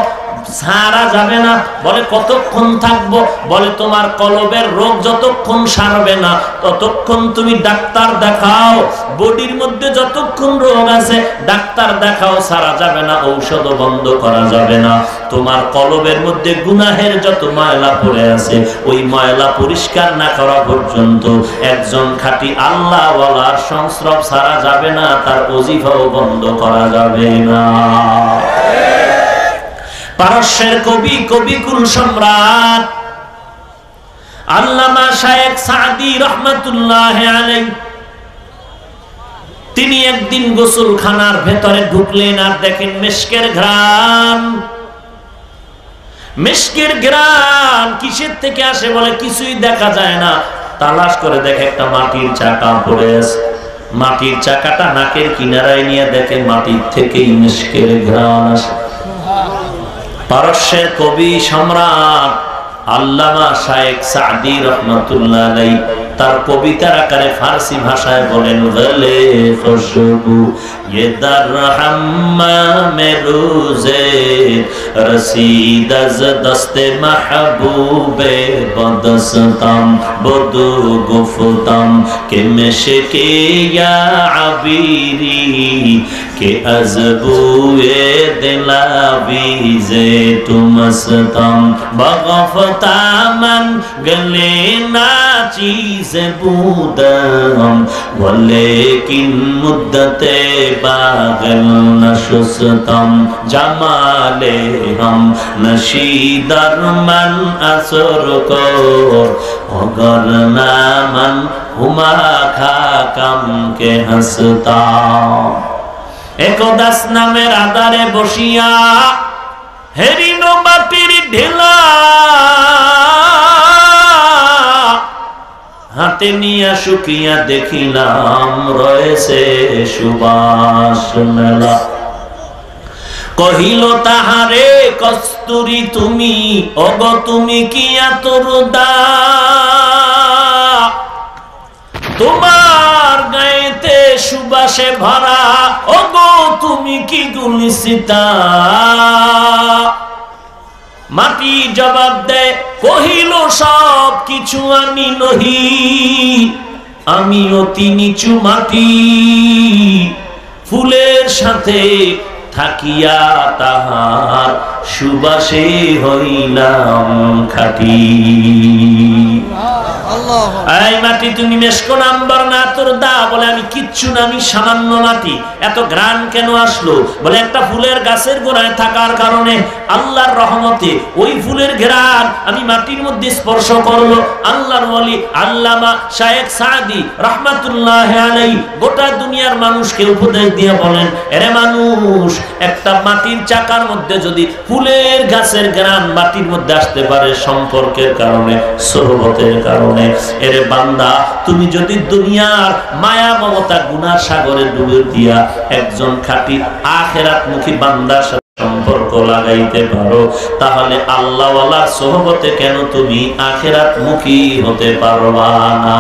A: সারা যাবে না। বলে কতক্ষণ থাকবো? বলে তোমার কলবের রোগ যতক্ষণ সারবে না ততক্ষণ তুমি ডাক্তার দেখাও। বডির মধ্যে যতক্ষণ রোগ আছে ডাক্তার দেখাও, সারা যাবে না, ঔষধ বন্ধ করা যাবে না। তোমার কলবের মধ্যে গুনাহের যত ময়লা পড়ে আছে, ওই ময়লা পরিষ্কার না করা পর্যন্ত একজন খাঁটি আল্লাহওয়ালার সংস্রব সারা যাবে না, তার ওজিফাও বন্ধ করা যাবে না। পারস্যের কবি, কবিকুল সম্রাট আল্লামা শায়েখ সাদি রহমাতুল্লাহ আলাইহি, তিনি একদিন গোসলখানার ভেতরে ঢুকলেন আর দেখেন মিশকের ঘ্রাণ। মিশকের ঘ্রাণ কিসের থেকে আসে? বলে কিছুই দেখা যায় না। তালাশ করে দেখে একটা মাটির চাকা পড়ে আছে। মাটির চাকাটা নাকের কিনারায় নিয়ে দেখে মাটির থেকেই মিশকের ঘ্রাণ আসে। পারস্যের কবি সম্রাট আল্লামা শায়েখ সাদি রহমাতুল্লাহ আলাইহি তার কবিতার আকারে ফারসি ভাষায় বলেন, গলে খুশবু ये दर हम्माम रोज़े रसीद अज़ दस्ते महबूबे बदस्तम बदु गुफ्तम के मिशके या अबीरी के अज़बुए दिलावीज़े तुमस्तम बगफ़ता मन गले ना चीज़ बूदम वलेकिन मुद्दते बागल नशुस्तम जमाले हम नशीदर मन असर को अगर नामन हुमा खाकम के हंसता। একদাস নামের আদারে বসিয়া হেরিনো মাটির ঢেলা হাতে নিয়া শুকিয়া দেখিলাম রয়েছে সুবাস মেলা। কহিল তাহারে কস্তুরী তুমি অগ তুমি কি আতরদা, তোমার গায়েতে সুবাসে ভরা অগ তুমি কি গুলিসিতা। মাটি জবাব দেয় কহিল সব কিছু আমি নহি, আমি অতি নিচু মাটি ফুলের সাথে থাকিয়া তাহার সুবাসে হইলাম খাঁটি। এই মাটি তুমি মেশকো নাম্বার না তোর দা, বলে আমি কিচ্ছু না, আমি সামান্য মাটি। এত ঘ্রাণ কেন আসলো? বলে একটা ফুলের গাছের গোড়ায় থাকার কারণে আল্লাহর রহমতে ওই ফুলের ঘ্রাণ আমি মাটির মধ্যে স্পর্শ করলো। আল্লাহর ওলি আল্লামা শায়েখ সাদি রহমাতুল্লাহ আলাইহি গোটা দুনিয়ার মানুষকে উপদেশ দিয়ে বলেন, এরে মানুষ, একটা মাটির চাকার মধ্যে যদি ফুলের গাছের ঘ্রাণ মাটির মধ্যে আসতে পারে সম্পর্কের কারণে, সোহবতের কারণে, এরে বান্দা তুমি যদি দুনিয়ার মায়া মমতা গুনার সাগরে ডুবে দিয়া একজন খাঁটি আখিরাতমুখী বান্দার সাথে সম্পর্ক লাগাইতে পারো, তাহলে আল্লাহওয়ালার সোহবতে কেন তুমি আখিরাতমুখী হতে পারবা না?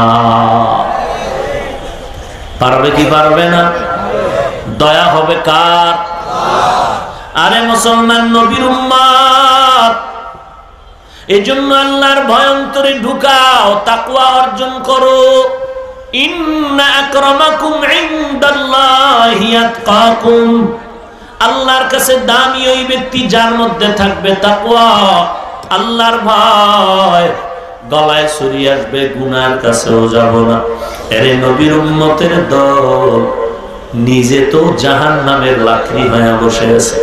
A: পারবে কি পারবে না? দয়া হবে কার? আরে মুসলমান নবীর উম্মত, এজন্য আল্লাহর ভয় অন্তরে ঢুকাও, তাকওয়া অর্জন করো। ইন্না আকরামাকুম ইনদাল্লাহি আতকাকুম, আল্লাহর কাছে দামি ওই ব্যক্তি যার মধ্যে থাকবে তাকওয়া, আল্লাহর ভয়। গলায় ছুরি আসবে, গুনার কাছেও যাব না। এরে নবীর উম্মতের দল, নিজে তো জাহান্নামের লাকড়ি হয়ে বসে আছে।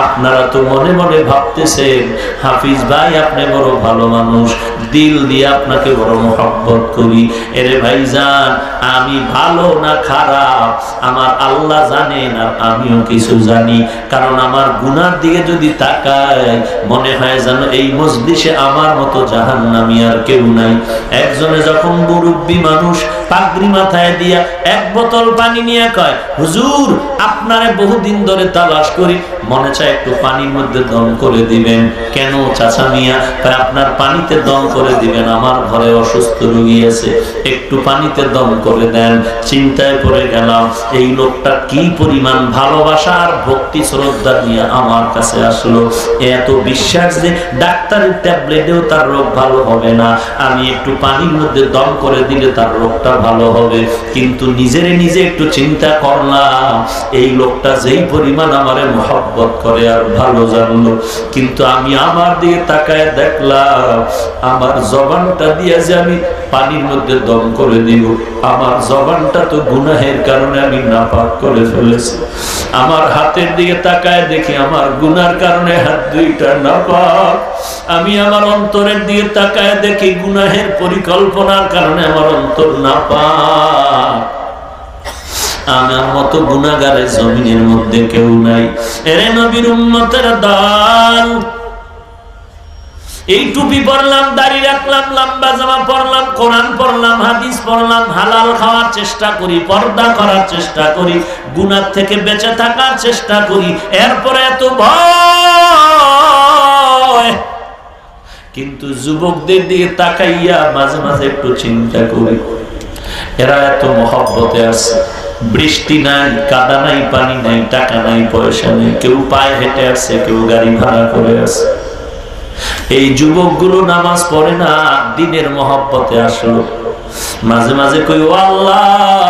A: আপনারা তো মনে মনে ভাবতেছেন হাফিজ ভাই আপনি বড় ভালো মানুষ, দিল দিয়ে আপনাকে বড় মহব্বত করি। এরে ভাইজান, আমি ভালো না খারাপ আমার আল্লাহ জানেন, আর আমিও কিছু জানি। কারণ আমার গুনার দিকে যদি তাকাই মনে হয় যেন এই মজলিসে আমার মতো জাহান্নামী আর কেউ নাই। একজনে যখন মুরব্বী মানুষ পাগড়ি মাথায় দিয়া এক বোতল পানি নিয়ে কয়, হুজুর আপনারে বহুদিন ধরে তালাশ করি, মনে চায় একটু পানির মধ্যে দম করে দিবেন। কেন চাচা মিয়া? আপনার পানিতে দম করে দিবেন, আমার ঘরে অসুস্থ রোগী আছে, একটু পানিতে দম করে দেন। চিন্তায় পড়ে গেলাম এই লোকটা কি পরিমাণ ভালোবাসা আর ভক্তি শ্রদ্ধা নিয়ে আমার কাছে আসলো। এত বিশ্বাস যে ডাক্তারের ট্যাবলেটেও তার রোগ ভালো হবে না, আমি একটু পানির মধ্যে দম করে দিলে তার রোগটা ভালো হবে। কিন্তু নিজেরে নিজে একটু চিন্তা করলাম, এই লোকটা যেই পরিমাণ আমারে মহব্বত করে আর ভালো জানলো, কিন্তু আমি আমার দিকে তাকায় দেখলাম আমার জবানটা দিয়ে যে আমি পানির মধ্যে দম করে দিব, আমার জবানটা তো গুনাহের কারণে আমি নাপাক করে ফেলেছি। আমার হাতের দিকে তাকায় দেখি আমার গুনার কারণে হাত দুইটা নাপাক। আমি আমার অন্তরের দিকে তাকায় দেখি গুনাহের পরিকল্পনার কারণে আমার অন্তর নাপাক। আমার মতো গুনাহগারের জমিনের মধ্যে কেউ নাই। এরে নবীর উম্মতের দল, এই টুপি পরলাম, দাড়ি রাখলাম, লম্বা জামা পরলাম, কোরআন পড়লাম, হাদিস পড়লাম, হালাল খাওয়ার চেষ্টা করি, পর্দা করার চেষ্টা করি, গুনাহ থেকে বেঁচে থাকার চেষ্টা করি, এরপরে এত ভয়। কিন্তু যুবকদের দিকে তাকাইয়া মাঝে মাঝে একটু চিন্তা করি, এরা এত মহব্বতে আছে, বৃষ্টি নাই, কাদা নাই, পানি নাই, টাকা নাই, পয়সা নেই, কেউ পায়ে হেঁটে আসছে, কেউ গাড়ি ভাড়া করে আসছে। এই যুবকগুলো নামাজ পড়ে না, দিনের মহব্বতে আসলো। মাঝে মাঝে কই, ও আল্লাহ,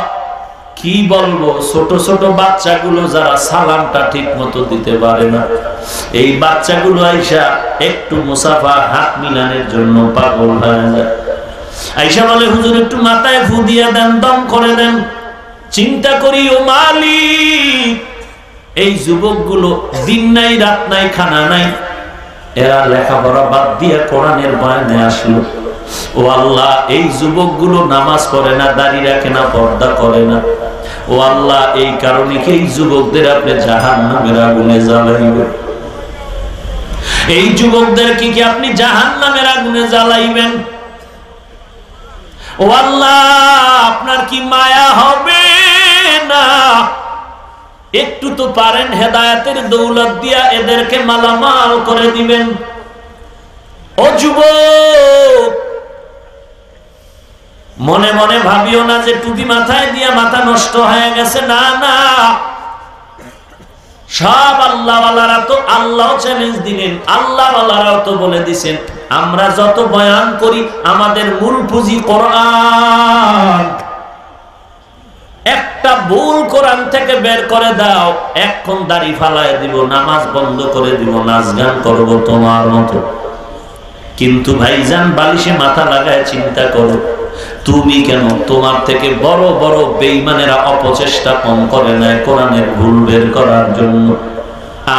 A: কি বলবো, ছোট ছোট বাচ্চাগুলো যারা সালামটা ঠিক মতো দিতে পারে না, এই বাচ্চাগুলো আইসা একটু মুসাফা হাত মিলানের জন্য পাগল হয়ে যায়। আইসা বলে, হুজুর একটু মাথায় ফু দিয়ে দেন, দম করে দেন। চিন্তা করি, ও মালিক, এই যুবকগুলো দিন নাই, রাত নাই, খানা নাই, এরা লেখাপড়া বাদ দিয়ে কোরআনের বয়ানে আসলো। ও আল্লাহ, এই যুবকগুলো নামাজ পড়ে না, দাড়ি রাখে না, পর্দা করে না। ও আল্লাহ, এই কারণে কি এই যুবকদের আপনি জাহান্নামের আগুনে জ্বালাইবেন? এই যুবকদের কি আপনি জাহান্নামের আগুনে জ্বালাইবেন? ও আল্লাহ, আপনার কি মায়া হবে না? একটু তো পারেন হেদায়েতের দৌলত দিয়া এদেরকে মালামাল করে দিবেন। ও যুবক, মনে মনে ভাবিও না যে টুপি মাথায় দিয়া মাথা নষ্ট হয়ে গেছে। না না, সব আল্লাহওয়ালারা তো আল্লাহ চ্যালেঞ্জ দিলেন, আল্লাহওয়ালারাও তো বলে দিছেন, আমরা যত বয়ান করি আমাদের মূল পুঁজি কোরআন। একটা ভুল কোরআন থেকে বের করে দাও, এখন দাড়ি ফালায় দিব, নামাজ বন্ধ করে দিব, নাচ গান করবো তোমার মতো। কিন্তু ভাইজান, বালিশে মাথা লাগায় চিন্তা করো, তুমি কেন তোমার থেকে বড় বড় বেঈমানেরা অপচেষ্টা কম করে নেয় কোরআনের ভুল বের করার জন্য?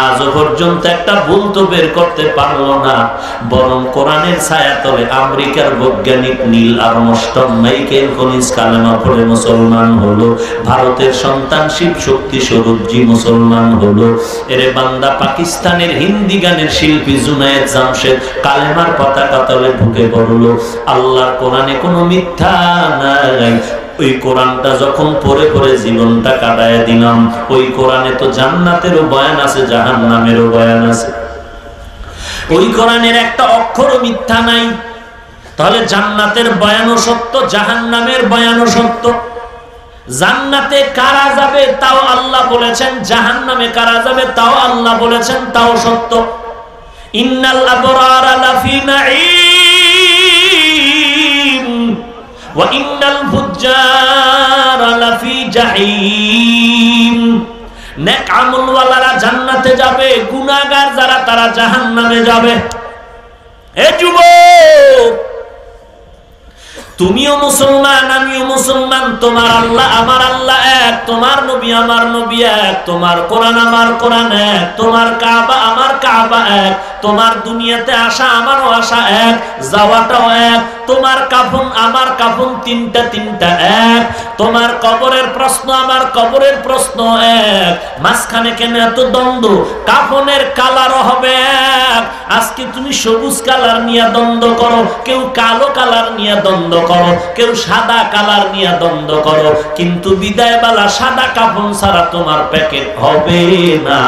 A: আজও পর্যন্ত একটা ভুল তো বের করতে পারলো না, বরং কোরআনের ছায়াতলে আমেরিকার বৈজ্ঞানিক নীল আর্মস্ট্রং মাইকেল কলিন্স কালেমা পড়ে মুসলমান হলো, ভারতের সন্তান শিব শক্তি স্বরূপজি মুসলমান হলো, এরে বান্দা পাকিস্তানের হিন্দি গানের শিল্পী জুনায়েদ জামশেদ কালেমার পতাকা তলে ঢুকে পড়লো। আল্লাহর কোরআনে কোনো মিথ্যা নাই। ওই কোরআনটা যখন পড়ে পড়ে জীবনটা কাটায় দিলাম, ওই কোরআনে তো জান্নাতেরও বয়ান আছে, জাহান্নামেরও বয়ান আছে। ওই কোরআনের একটা অক্ষরও মিথ্যা নাই। তাহলে জান্নাতের বয়ানও সত্য, জাহান্নামের বয়ানও সত্য। জান্নাতে কারা যাবে তাও আল্লাহ বলেছেন, জাহান্নামে কারা যাবে তাও আল্লাহ বলেছেন, তাও সত্য। ইন্নাল আবরারা লাফি নাঈম ওয়া ইন্নাল ফুজ্জারা লাফি জাহিম। নেক আমলওয়ালারা জান্নাতে যাবে, গুনাহগার যারা তারা জাহান্নামে যাবে। হে যুবক, তুমিও মুসলমান, আমিও মুসলমান, তোমার আল্লাহ আমার আল্লাহ এক, তোমার নবী আমার নবী এক, তোমার কোরআন আমার কোরআন এক, তোমার কাবা আমার কাবা এক, তোমার দুনিয়াতে আসা আমারও আসা এক, যাওয়াটাও এক, তোমার কাফন আমার কাফন তিনটা তিনটা এক, তোমার কবরের প্রশ্ন আমার কবরের প্রশ্ন এক। মাঝখানে কেন এত দ্বন্দ্ব? কাফনের কালারও হবে এক। আজকে তুমি সবুজ কালার নিয়ে দ্বন্দ্ব করো, কেউ কালো কালার নিয়ে দ্বন্দ্ব করো, কেউ সাদা কালার নিয়ে দ্বন্দ্ব করো, কিন্তু বিদায়বেলা সাদা কাফন ছাড়া তোমার প্যাকেট হবে না।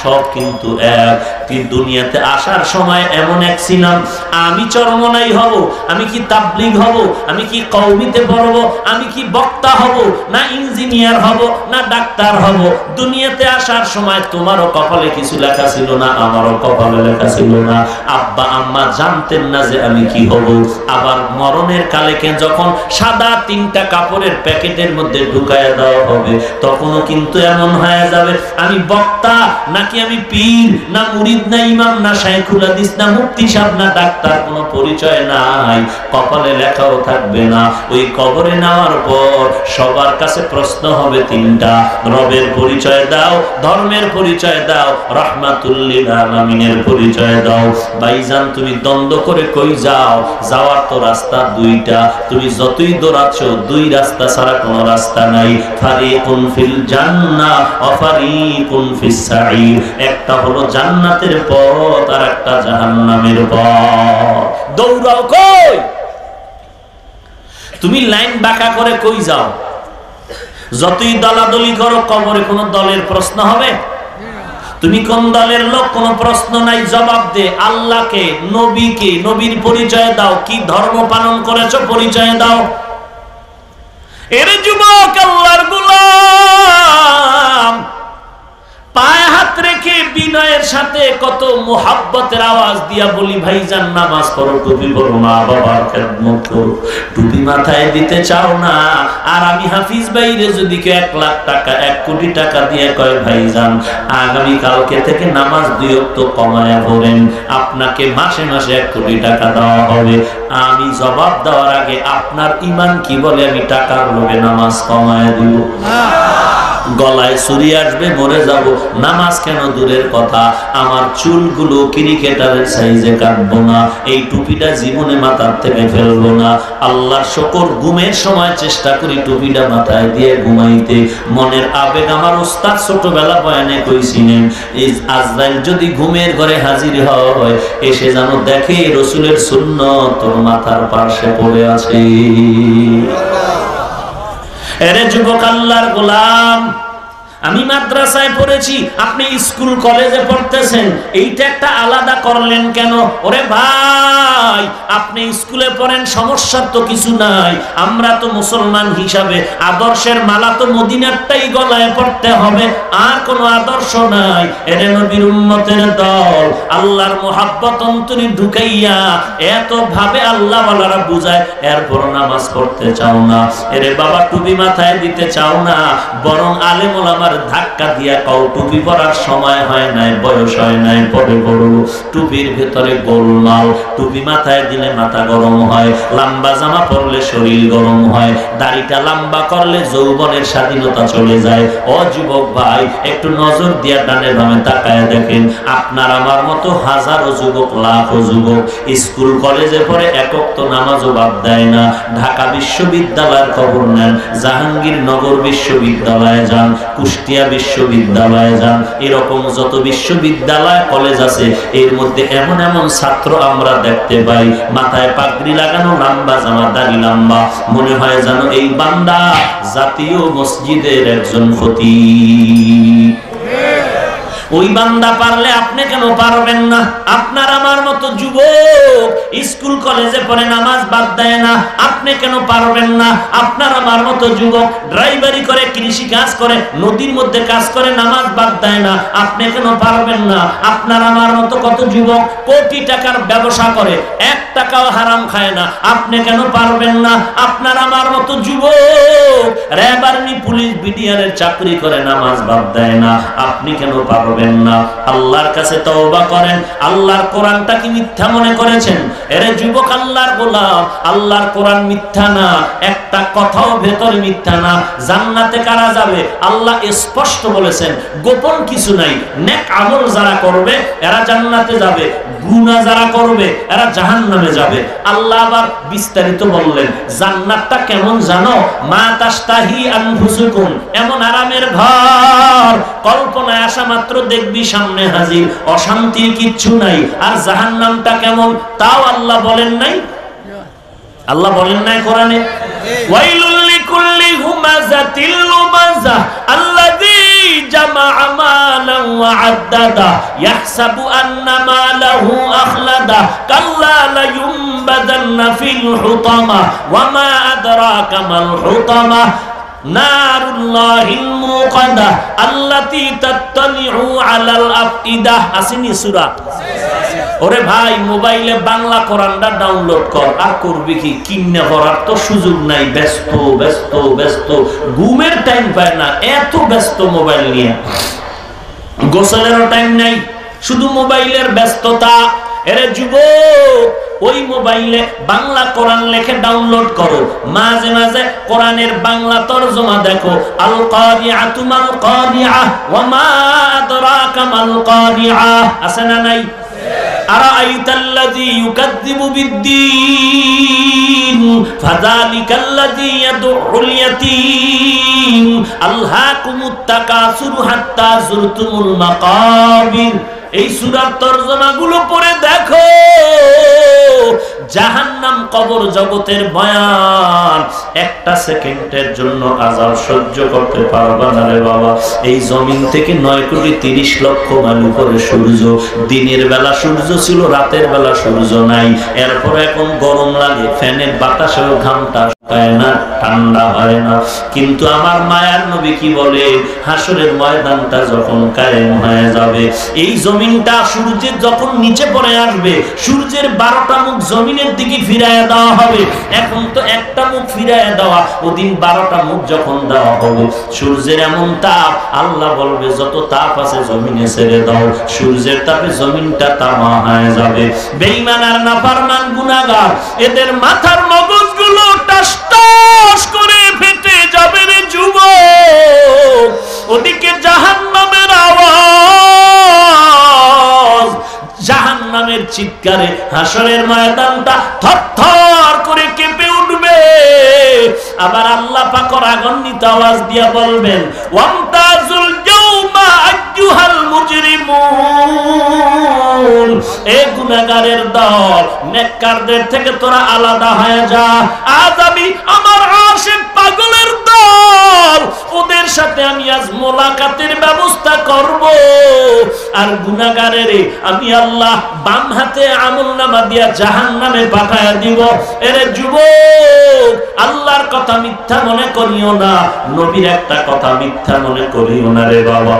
A: সব কিন্তু এক। দুনিয়াতে আসার সময় এমন এক ছিলাম, আমি চরমনাই হব, আমি কি তাবলীগ হব, আমি কি কওমিতে পড়ব, আমি কি বক্তা হব, না ইঞ্জিনিয়ার হব, না ডাক্তার হব। দুনিয়াতে আসার সময় তোমারও কপালে কিছু লেখা ছিল না, আমারও কপালে লেখা ছিল না। আব্বা আম্মা জানতেন না যে আমি কি হব। আবার মরণের কালে যখন সাদা তিনটা কাপড়ের প্যাকেটের মধ্যে ঢুকায়া দেওয়া হবে, তখনও কিন্তু এমন হয়ে যাবে আমি বক্তা নাকি আমি পীর, না মুরিদ, না ইমাম, না শাইখুল হাদিস, না মুফতি সাহেব, না ডাক্তার, কোনো পরিচয় নাই, কপালে লেখাও থাকবে না। ওই কবরে নেওয়ার পর সবার কাছে প্রশ্ন হবে তিনটা। রবের পরিচয় দাও, ধর্মের পরিচয় দাও, রাহমাতুল লিল আলামিনের পরিচয় দাও। ভাইজান তুমি দ্বন্দ্ব করে কই যাও? যাওয়ার তো রাস্তা দুইটা, তুমি যতই দৌড়াচ্ছ দুই রাস্তা ছাড়া কোনো রাস্তা নাই। ফারিকুন ফিল জান্নাহ ওয়া ফারিকুন ফিস সাঈর, একটা হলো জান্নাতের পথ আর একটা জাহান্নামের পথ। দৌড়াও কই? তুমি লাইন বাঁকা করে কই যাও? যতই দলাদলি করো কবরে কোন দলের প্রশ্ন হবে? তুমি কোন দলের লোক কোন প্রশ্ন নাই, জবাব দে। আল্লাহকে, নবীকে, নবীর পরিচয় দাও। কি ধর্ম পালন করেছো পরিচয় দাও। এর যুবক আল্লাহর গোলাম, পায়ে হাত রেখে বিনয়ের সাথে কত মোহাব্বতের আওয়াজ দিয়া বলি, ভাইজান নামাজ পড়ো, টুপি পড়ো, মা বাবার খেদমত করো। টুপি মাথায় দিতে চাও না, আর আমি হাফিজ ভাইরে যদি কেউ 1 লাখ টাকা 1 কোটি টাকা দিয়ে কয় ভাইজান আগামী কালকে থেকে নামাজ 2 ওয়াক্ত কমায়া পড়েন, আপনাকে মাসে মাসে 1 কোটি টাকা দেওয়া হবে, আমি জবাব দেওয়ার আগে আপনার ঈমান কি বলে আমি টাকার লোভে নামাজ কমায়া দিব? গলায় ছুরি আসবে, মরে যাব। নামাজ কেন দূরের কথা, আমার চুলগুলো ক্রিকেটারের সাইজে কাটবো না, এই টুপিটা জীবনে মাথার থেকে ফেলবো না। আল্লাহর শুকর, ঘুমের সময় চেষ্টা করি টুপিটা মাথায় দিয়ে ঘুমাইতে। মনের আবেগ আমার উস্তাদ ছোটবেলা বয়ানে কইছিলেন, আজরাইল যদি ঘুমের ঘরে হাজির হয়, এসে যেন দেখে রাসূলের সুন্নাত তোর মাথার পাশে পড়ে আছে। এরে যুবক আল্লাহর গোলাম, আমি মাদ্রাসায় পড়েছি, আপনি স্কুল কলেজে পড়তেছেন, এইটা একটা আলাদা করলেন কেন? ওরে ভাই, আপনি স্কুলে পড়েন, সমস্যার তো কিছু নাই। আমরা তো মুসলমান হিসাবে আদর্শের মালা তো মদিনারটাই গলায় পড়তে হবে, আর কোনো আদর্শ নাই। এরে নবীর উম্মতের দল, আল্লাহর মোহাব্বত অন্তরে ঢুকাইয়া এত ভাবে আল্লাহ ওয়ালারা বুঝায়, এরপর নামাজ পড়তে চাও না। এরে বাবা, টুপি মাথায় দিতে চাও না, বরং আলেম ওলামা ধাক্কা দিয়া কও টুপি পরার সময় হয় নাই, বয়স হয় নাই, পরে বড়। টুপির ভেতরে গোলমাল, টুপি মাথায় দিলে মাথা গরম হয়, লম্বা জামা পরলে শরীর গরম হয়, দাড়িটা লম্বা করলে যৌবনের স্বাধীনতা চলে যায়। ও যুবক ভাই, একটু নজর দিয়া ডানে বামে তাকায় দেখেন, আপনার আমার মতো হাজারো যুবক, লাখো যুবক স্কুল কলেজে পড়ে একক তো নামাজও বাদ দেয় না। ঢাকা বিশ্ববিদ্যালয়ের খবর নেন, জাহাঙ্গীরনগর বিশ্ববিদ্যালয়ে যান, কুষ্টিয়া বিশ্ববিদ্যালয়ে যান, এরকম যত বিশ্ববিদ্যালয় কলেজ আছে, এর মধ্যে এমন এমন ছাত্র আমরা দেখতে পাই, মাথায় পাগড়ি লাগানো, লম্বা জামা, দাড়ি লম্বা, মনে হয় যেন এই বান্দা জাতীয় মসজিদের একজন খতিব। ওই বান্দা পারলে আপনি কেন পারবেন না? আপনার আমার মতো যুবক স্কুল কলেজে পড়ে নামাজ বাদ দেয় না, আপনি কেন পারবেন না? আপনার আমার মতো যুবক ড্রাইভারি করে, কৃষি কাজ করে, নদীর মধ্যে কাজ করে, নামাজ বাদ দেয় না, আপনি কেন পারবেন না? আপনার আমার মতো কত যুবক কোটি টাকার ব্যবসা করে, 1 টাকাও হারাম খায় না, আপনি কেন পারবেন না? আপনার আমার মতো যুবক র্যাব, আর্মি, পুলিশ, বিডিআরের চাকরি করে, নামাজ বাদ দেয় না, আপনি কেন পারবেন না? আল্লাহর কাছে তওবা করেন। আল্লাহর কোরআনটা কি মিথ্যা মনে করেছেন? এরে যুবক আল্লাহর গোলাম, আল্লাহর কোরআন মিথ্যা না, একটা কথাও ভেতরে মিথ্যা না। জান্নাতে কারা যাবে? আল্লাহ স্পষ্ট বলেছেন, গোপন কিছু নাই। নেক আমল যারা করবে এরা জান্নাতে যাবে, গুনাহ যারা করবে এরা জাহান্নামে যাবে। আল্লাহ আবার বিস্তারিত বললেন, জান্নাতটা কেমন জানো? মা তাশতাহি আনফুসুকুম, এমন আরামের ঘর, কল্পনায় আসা মাত্র দেখবি সামনে হাজির, অশান্তির কিচ্ছু নাই। আর জাহান্নামটা কেমন তাও আল্লাহ বলেন নাই? আল্লাহ বলেন নাই কোরআনে? ওয়াইলুল লিকুল্লি হুমাযাতিল লুমাযা আল্লাযী জামা'a মালান ওয়া আদ্দাদা ইয়াহসাবু আন্না মালাহু আখলাদা কাল্লা লা ইউনবাযান্না ফিল হুতামা ওয়া মা আদরাকা মাল হুতামা নারুল্লাহিল মুকাদা আল্লাতী তাত্তালিউ আলাল আফইদা। আসেনি সূরা? ওরে ভাই, মোবাইলে বাংলা কোরআনটা ডাউনলোড কর, আর করবি কি? কিনে পড়ার তো সুযোগ নাই, ব্যস্ত ব্যস্ত ব্যস্ত, ঘুমের টাইম পায় না, এত ব্যস্ত মোবাইল নিয়ে, গোসলেরও টাইম নাই, শুধু মোবাইলের ব্যস্ততা। এরে যুবক, ওই মোবাইলে বাংলা কোরআন লেখে ডাউনলোড করো, মাঝে মাঝে কোরআনের বাংলা তরজমা দেখো। আল কারিআতু মাল কারিআহ ওয়া মা আদরাকা মাল কারিআহ, আছে না নাই? আরাআইতাল্লাযী ইউকাযযিবু বিদ্দীন ফাযালিকাল্লাযী ইয়াদউল ইয়াতীম আলহাকুমুত তাকাসুর হাত্তা যুরতুমুল মাকাবির। এই সূরার তরজমাগুলো পড়ে দেখো, জাহান্নাম কবর জগতের বয়ান। একটা সেকেন্ডের জন্য আযাব সহ্য করতে পারবা না রে বাবা। এই জমিন থেকে 9,30,00,000 মাইল উপরে সূর্য, দিনের বেলা সূর্য ছিল, রাতের বেলা সূর্য নাই। এরপর এখন গরম লাগে, ফ্যানের বাতাসেও ঘামটা শুকায় না, ঠান্ডা হয় না। কিন্তু আমার মায়ার নবী কি বলে, হাসরের ময়দানটা যখন কায়েম হয়ে যাবে, এই জমিনটা সূর্যের যখন নিচে পড়ে আসবে, সূর্যের 12টা মুখ জমিনের দিকে ফিরাইয়া দেওয়া হবে। এখন তো একটা মুখ ফিরাইয়া দেওয়া, ওদিন 12টা মুখ যখন দেওয়া হবে, সূর্যের এমন তাপ, আল্লাহ বলবে যত তাপ আছে জমিনে ছেড়ে দাও। সূর্যের তাপে জমিনটা তামা হয়ে যাবে। বেঈমান আর নাফরমান গুনাহগার, এদের মাথার মগজগুলো টাস টাস করে ফেটে যাবে রে যুবক। ওদিকে জাহান্নামের আওয়াজ, জাহান্নামের চিৎকারে হাসরের ময়দানটা থরথর করে কেঁপে উঠবে। আবার আল্লাহ পাক রাগান্বিত আওয়াজ দিয়া বলবেন, ওয়ামতাজুল ইয়াউমা আইয়ুহাল মুজরিমুন, এ গুনাহগারের দল, নেককারদের থেকে তোরা আলাদা হয়ে যা। আজ আমি আমার আশিক পাগলের দল, ওদের সাথে আমি আজ মোলাকাতের ব্যবস্থা করব। আর গুনাহগারের আমি আল্লাহ বাম হাতে আমলনামা দিয়া জাহান্নামে পাঠায়া দিব। এরে যুবক, আল্লাহর কথা মিথ্যা মনে করিও না, নবীর একটা কথা মিথ্যা মনে করিও না রে বাবা।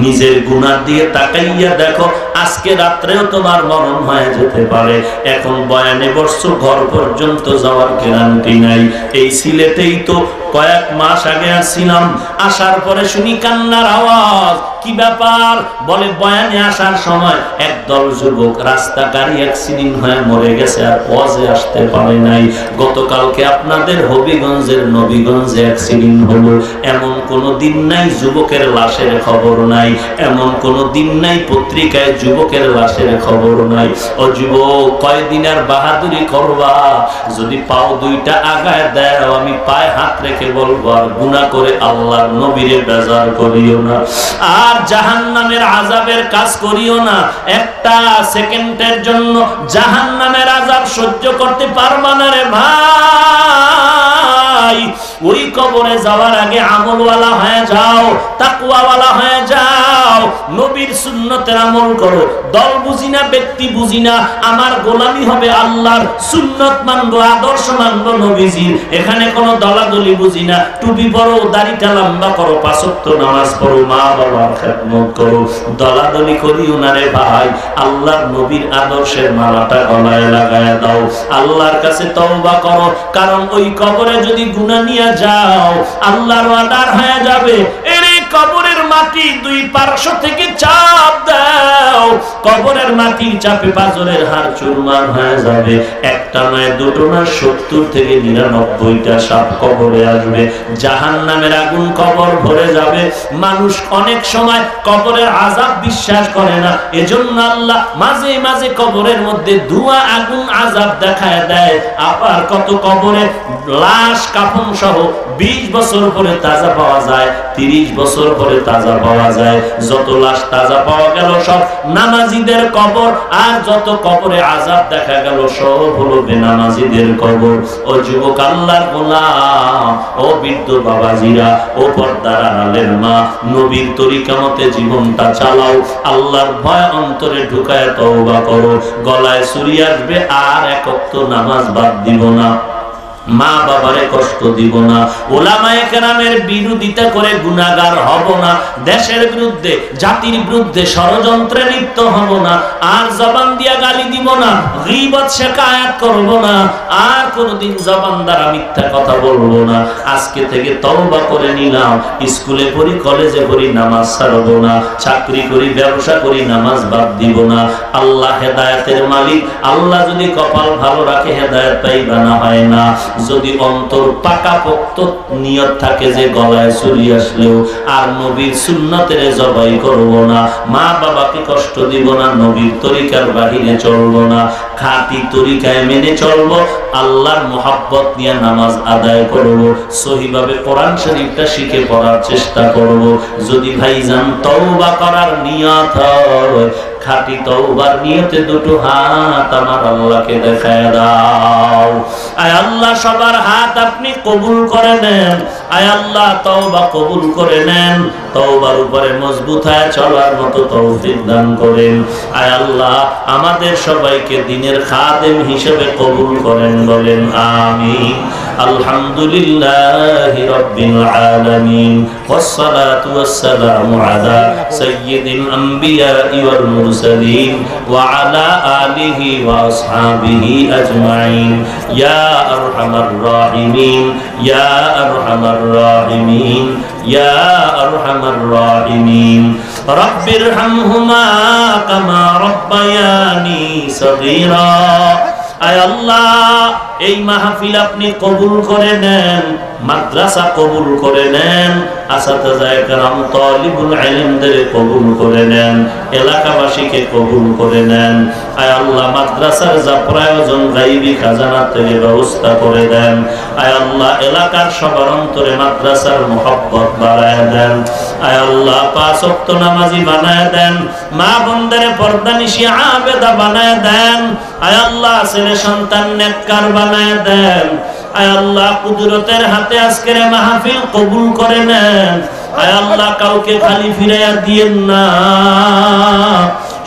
A: নিজের গুনাহ দিয়ে তাকাইয়া দেখো, আজকে রাত্রেও তোমার মরণ হয়ে যেতে পারে। এখন বয়ানে বসছো, ঘর পর্যন্ত যাওয়ার গ্যারান্টি নাই। এই সিলেটেই তো কয়েক মাস আগে আসছিলাম, আসার পরে শুনি কান্নার আওয়াজ। কি ব্যাপার? বলে বয়ানে আসার সময় একদল যুবক রাস্তা গাড়ি অ্যাক্সিডেন্ট হয়ে মরে গেছে, আর ওয়াজে আসতে পারে নাই। গতকালকে আপনাদের হবিগঞ্জের নবীগঞ্জে অ্যাক্সিডেন্ট হলো, এমন কোনো দিন নাই যুবকের লাশের খবর নাই, এমন কোনো দিন নাই পত্রিকায় যুবকের লাশের খবর নাই। ও যুবক, কয়দিন আর বাহাদুরি করবা? যদি পাও দুইটা আগায় দাও, আমি পায়ে হাত রেখে বলবো, আর গুনাহ করে আল্লাহর নবীরে বেজার করিও না, আর জাহান্নামের আযাবের কাজ করিও না। একটা সেকেন্ডের জন্য জাহান্নামের আযাব সহ্য করতে পারবা না রে ভাই। ওই কবরে যাওয়ার আগে আমলওয়ালা হয়ে যাও, তাকওয়াওয়ালা হয়ে যাও, নবীর সুন্নতের আমল করো। দল বুঝি না, ব্যক্তি বুঝি না, আমার গোলামি হবে আল্লাহর, সুন্নত মানবো, আদর্শ মানবো নবীজির। এখানে কোনো দলাদলি বুঝি না। টুপি পরো, দাড়িটা লম্বা করো, 5 ওয়াক্ত নামাজ পড়ো, মা বাবার খেদমত করো, দলাদলি করিও না রে ভাই। আল্লাহর নবীর আদর্শের মালাটা গলায় লাগায় দাও, আল্লাহর কাছে তওবা করো। কারণ ওই কবরে যদি গুনাহ নিয়ে যাও, আল্লাহর অর্ডার হয়ে যাবে। এর কবরের মাটি দুই পার্শ্ব থেকে চাপ দাও, কবরের মাটি চাপে পাঁজরের হাড় চুরমার হয়ে যাবে। একটা নয়, দুটো না, 70 থেকে 99টা সাপ কবরে আসবে। জাহান্নামের আগুন কবর ভরে যাবে। মানুষ অনেক সময় কবরের আযাব বিশ্বাস করে না, এজন্য আল্লাহ মাঝে মাঝে কবরের মধ্যে ধোঁয়া, আগুন, আযাব দেখায় দেয়। আবার কত কবরে লাশ কাফন সহ 20 বছর পরে তাজা পাওয়া যায়, 30 বছর পরে তাজা পাওয়া যায়। যত লাশ তাজা পাওয়া গেল সব নামাজীদের কবর, আর যত কবরে আযাব দেখা গেল সব হলো বেনামাজীদের কবর। ও যুবক, আল্লাহর গোলাম, ও বৃদ্ধ বাবাজিরা, ও পর্দার আড়ালের মা, নবীর তরিকা মতে জীবনটা চালাও। আল্লাহর ভয় অন্তরে ঢুকায় তওবা করো। গলায় ছুরি আসবে, আর এক ওয়াক্ত নামাজ বাদ দিব না। মা বাবারে কষ্ট দিব না, উলামায়ে কেরামের বিরোধিতা করে গুনাহগার হব না, দেশের বিরুদ্ধে জাতির বিরুদ্ধে ষড়যন্ত্রে লিপ্ত হব না, আর জবান দিয়া গালি দিব না, গীবত শিকায়াত করব না, আর কোনদিন জবান দ্বারা মিথ্যা কথা বলবো না। আজকে থেকে তওবা করে নিলাম, স্কুলে পড়ি কলেজে পড়ি নামাজ ছাড়ব না, চাকরি করি ব্যবসা করি নামাজ বাদ দিব না। আল্লাহ হেদায়েতের মালিক, আল্লাহ যদি কপাল ভালো রাখে হেদায়েত পাইবা না হয় না। যদি অন্তর পাকাপোক্ত নিয়ত থাকে যে গলায় চুরি আসলেও আর নবীর সুন্নতের জবাই করব না, মা বাবাকে কষ্ট দিব না, নবীর তরিকার বাহিরে চলব না, খাঁটি তরিকায় মেনে চলব, আল্লাহর মোহাব্বত নিয়ে নামাজ আদায় করব, সহিভাবে কোরআন শরীফটা শিখে পড়ার চেষ্টা করব। যদি ভাইজান তওবা করার নিয়ত হয়, খাঁটি তওবার নিয়তে দুটো হাত আমার আল্লাহকে দেখায় দাও। আয় আল্লাহ সবার হাত আপনি কবুল করে নেন, আয় আল্লাহ তওবা কবুল করে নেন, তওবার উপরে মজবুত হয়ে চলার মতো তৌফিক দান করেন। আয় আল্লাহ আমাদের সবাইকে দ্বীনের খাদেম হিসেবে কবুল করেন, বলেন আমিন। আলহামদুলিল্লাহি রাব্বিল আলামিন, ওয়াসসালাতু ওয়াসসালামু আলা সাইয়্যিদিল আমবিয়াই ওয়াল মুরসালিন ওয়া আলা আলিহি ওয়া আসহাবিহি আজমাইন। ইয়া আরহামার রাহিমিন, ইয়া আরহামার রাহিমিন, ইয়া আরহামার রাহিমিন। রব্বিরহামহুমা কামা রাব্বায়ানি সগীরা। আয় আল্লাহ এই মাহফিল আপনি কবুল করে নেন, মাদ্রাসা কবুল করে নেন, আসাতাজায়ে কেরাম তালিবুল ইলমদের কবুল করে নেন, এলাকাবাসীকে কবুল করে নেন। আয় আল্লাহ মাদ্রাসার যা প্রয়োজন গায়বী খাজানা থেকে ব্যবস্থা করে দেন। আয় আল্লাহ এলাকার সবার অন্তরে মাদ্রাসার মোহাব্বত বাড়ায় দেন। আয় আল্লাহ পাঁচ ওয়াক্ত নামাজি বানায় দেন, মা বোনদের পর্দানিশী আবেদা বানায় দেন। আয় আল্লাহ ছেলে সন্তান নেককার বানায় দেন। আয় আল্লাহ কুদরতের হাতে আজকের মাহফিল কবুল করে নেন। আয় আল্লাহ কাউকে খালি ফিরাইয়া দিয়েন না,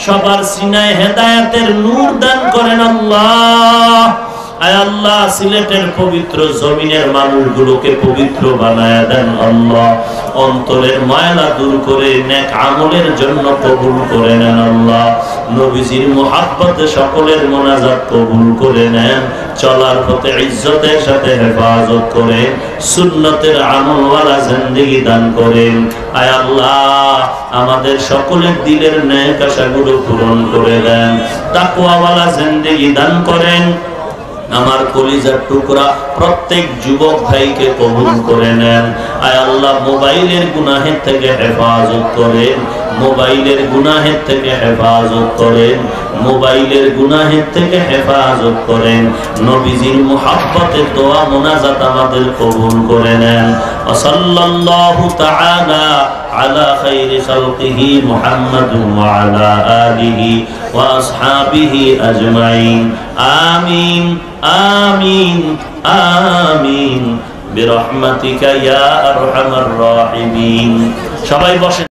A: সবার সিনায় হেদায়েতের নূর দান করেন আল্লাহ। আয় আল্লাহ সিলেটের পবিত্র জমিনের মানুষগুলোকে পবিত্র বানায় দেন আল্লাহ। অন্তরের ময়লা দূর করে নেক আমলের জন্য কবুল করে নেন আল্লাহ। নবীজির মুহাব্বতে সকলের মোনাজাত কবুল করে নেন। চলার পথে ইজ্জতের সাথে হেফাজত করেন, সুন্নতের আমলওয়ালা জিন্দেগি দান করেন। আয় আল্লাহ আমাদের সকলের দিলের নেক আশাগুলো পূরণ করে দেন, তাকওয়াওয়ালা জিন্দেগি দান করেন। আমার কলিজার টুকরা প্রত্যেক যুবক ভাইকে কবুল করে নেন। আয় আল্লাহ মোবাইলের গুনাহের থেকে হেফাজত করেন, মোবাইলের গুনাহের থেকে হেফাজত করেন, মোবাইলের গুনাহের থেকে হেফাজত করেন। নবীজির মুহাব্বতে দোয়া মোনাজাত আমাদের কবুল করে নেন। সাল্লাল্লাহু তাআলা আলা খাইরি খালকিহি মুহাম্মাদুন ওয়া আলা আলিহি ওয়া আসহাবিহি আজমাইন। আমিন আমিন আমিন বিরহমাতিকা ইয়া আরহামার রাহিমিন। সবাই বসে।